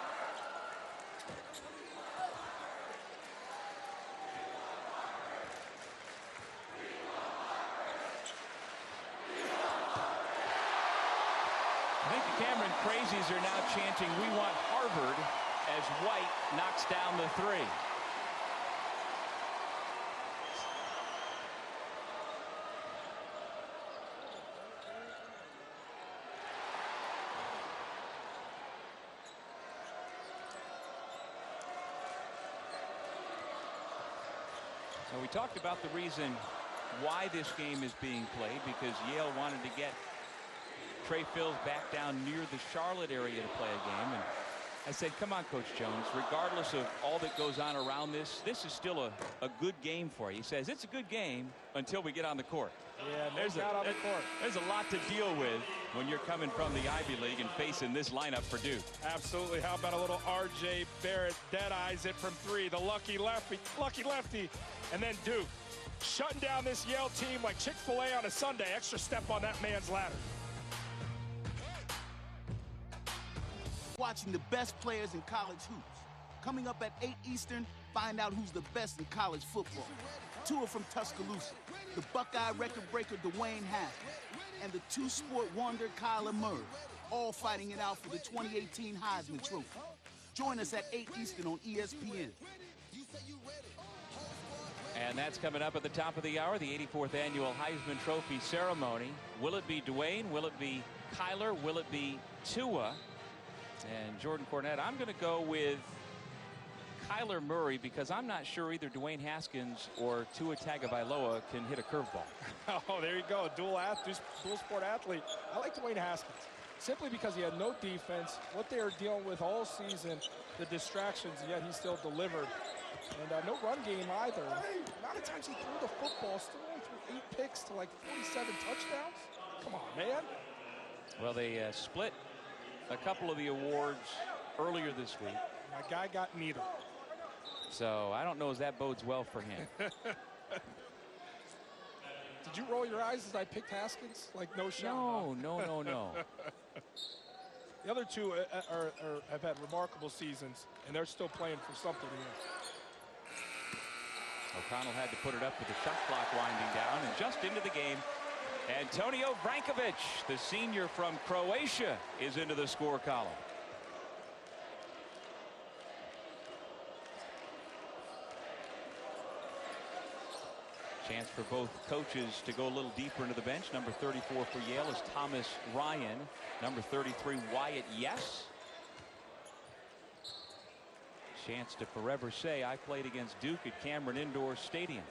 Crazies are now chanting, "We want Harvard," as White knocks down the three. So we talked about the reason why this game is being played, because Yale wanted to get Trey Phils back down near the Charlotte area to play a game. And I said, come on, Coach Jones, regardless of all that goes on around this is still a good game for you. He says it's a good game until we get on the court. Yeah, there's a lot to deal with when you're coming from the Ivy League and facing this lineup for Duke. Absolutely. How about a little RJ Barrett dead eyes it from three, the lucky lefty, and then Duke shutting down this Yale team like Chick-fil-A on a Sunday. Extra step on that man's ladder. Watching the best players in college hoops. Coming up at 8 Eastern, find out who's the best in college football. Two are from Tuscaloosa, the Buckeye record breaker Dwayne Haskins, and the two-sport wonder Kyler Murray, all fighting it out for the 2018 Heisman Trophy. Join us at 8 Eastern on ESPN. And that's coming up at the top of the hour, the 84th annual Heisman Trophy ceremony. Will it be Dwayne? Will it be Kyler? Will it be Tua? And Jordan Cornette, I'm going to go with Kyler Murray because I'm not sure either Dwayne Haskins or Tua Tagovailoa can hit a curveball. Oh, there you go. Dual sport athlete. I like Dwayne Haskins simply because he had no defense. What they are dealing with all season, the distractions, yet he still delivered. And no run game either. The amount of times he threw the football, still only threw 8 picks to like 47 touchdowns. Come on, man. Well, they split a couple of the awards earlier this week. My guy got neither. So I don't know if that bodes well for him. Did you roll your eyes as I picked Haskins? Like no shot? No. The other two have had remarkable seasons, and they're still playing for something here. O'Connell had to put it up with the shot clock winding down, and just into the game, Antonio Vrankovic, the senior from Croatia, is into the score column. Chance for both coaches to go a little deeper into the bench. Number 34 for Yale is Thomas Ryan. Number 33, Wyatt Yes. Chance to forever say, I played against Duke at Cameron Indoor Stadium.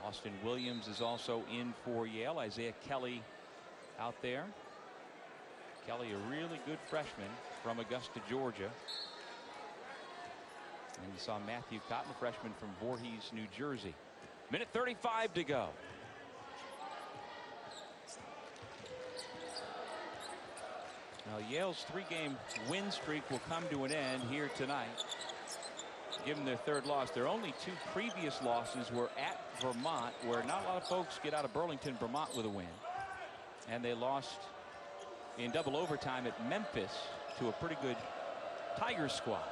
Austin Williams is also in for Yale. Isaiah Kelly out there. Kelly, a really good freshman from Augusta, Georgia. And you saw Matthew Cotton, a freshman from Voorhees, New Jersey. Minute 35 to go. Now Yale's 3-game win streak will come to an end here tonight. Given their third loss, their only 2 previous losses were at Vermont, where not a lot of folks get out of Burlington, Vermont with a win. And they lost in double overtime at Memphis to a pretty good Tigers squad.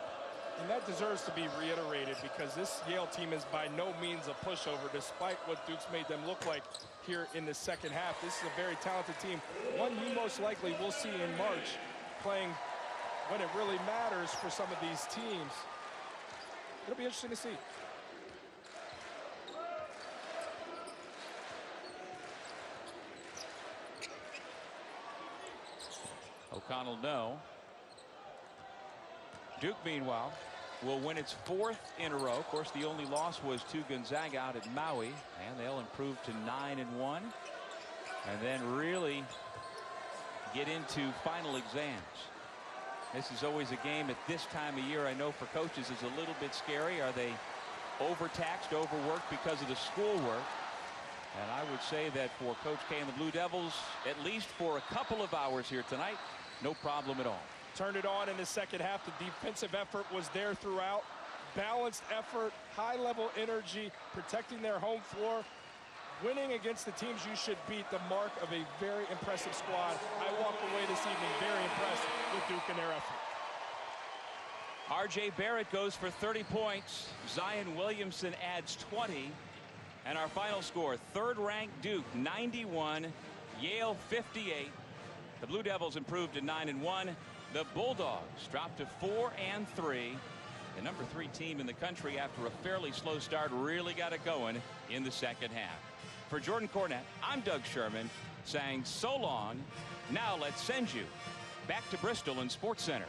And that deserves to be reiterated because this Yale team is by no means a pushover, despite what Duke's made them look like here in the second half. This is a very talented team, one you most likely will see in March playing when it really matters for some of these teams. It'll be interesting to see. O'Connell, no. Duke, meanwhile, will win its 4th in a row. Of course, the only loss was to Gonzaga out at Maui, and they'll improve to 9-1, and then really get into final exams. This is always a game at this time of year, I know for coaches, is a little bit scary. Are they overtaxed, overworked because of the schoolwork? And I would say that for Coach K and the Blue Devils, at least for a couple of hours here tonight, no problem at all. Turned it on in the second half. The defensive effort was there throughout. Balanced effort, high-level energy, protecting their home floor. Winning against the teams you should beat, the mark of a very impressive squad. I walked away this evening very impressed with Duke and their effort. R.J. Barrett goes for 30 points. Zion Williamson adds 20. And our final score, third-ranked Duke, 91. Yale, 58. The Blue Devils improved to 9-1. The Bulldogs dropped to 4-3. The number 3 team in the country, after a fairly slow start, really got it going in the second half. For Jordan Cornette, I'm Doug Sherman, saying so long. Now let's send you back to Bristol and Sports Center.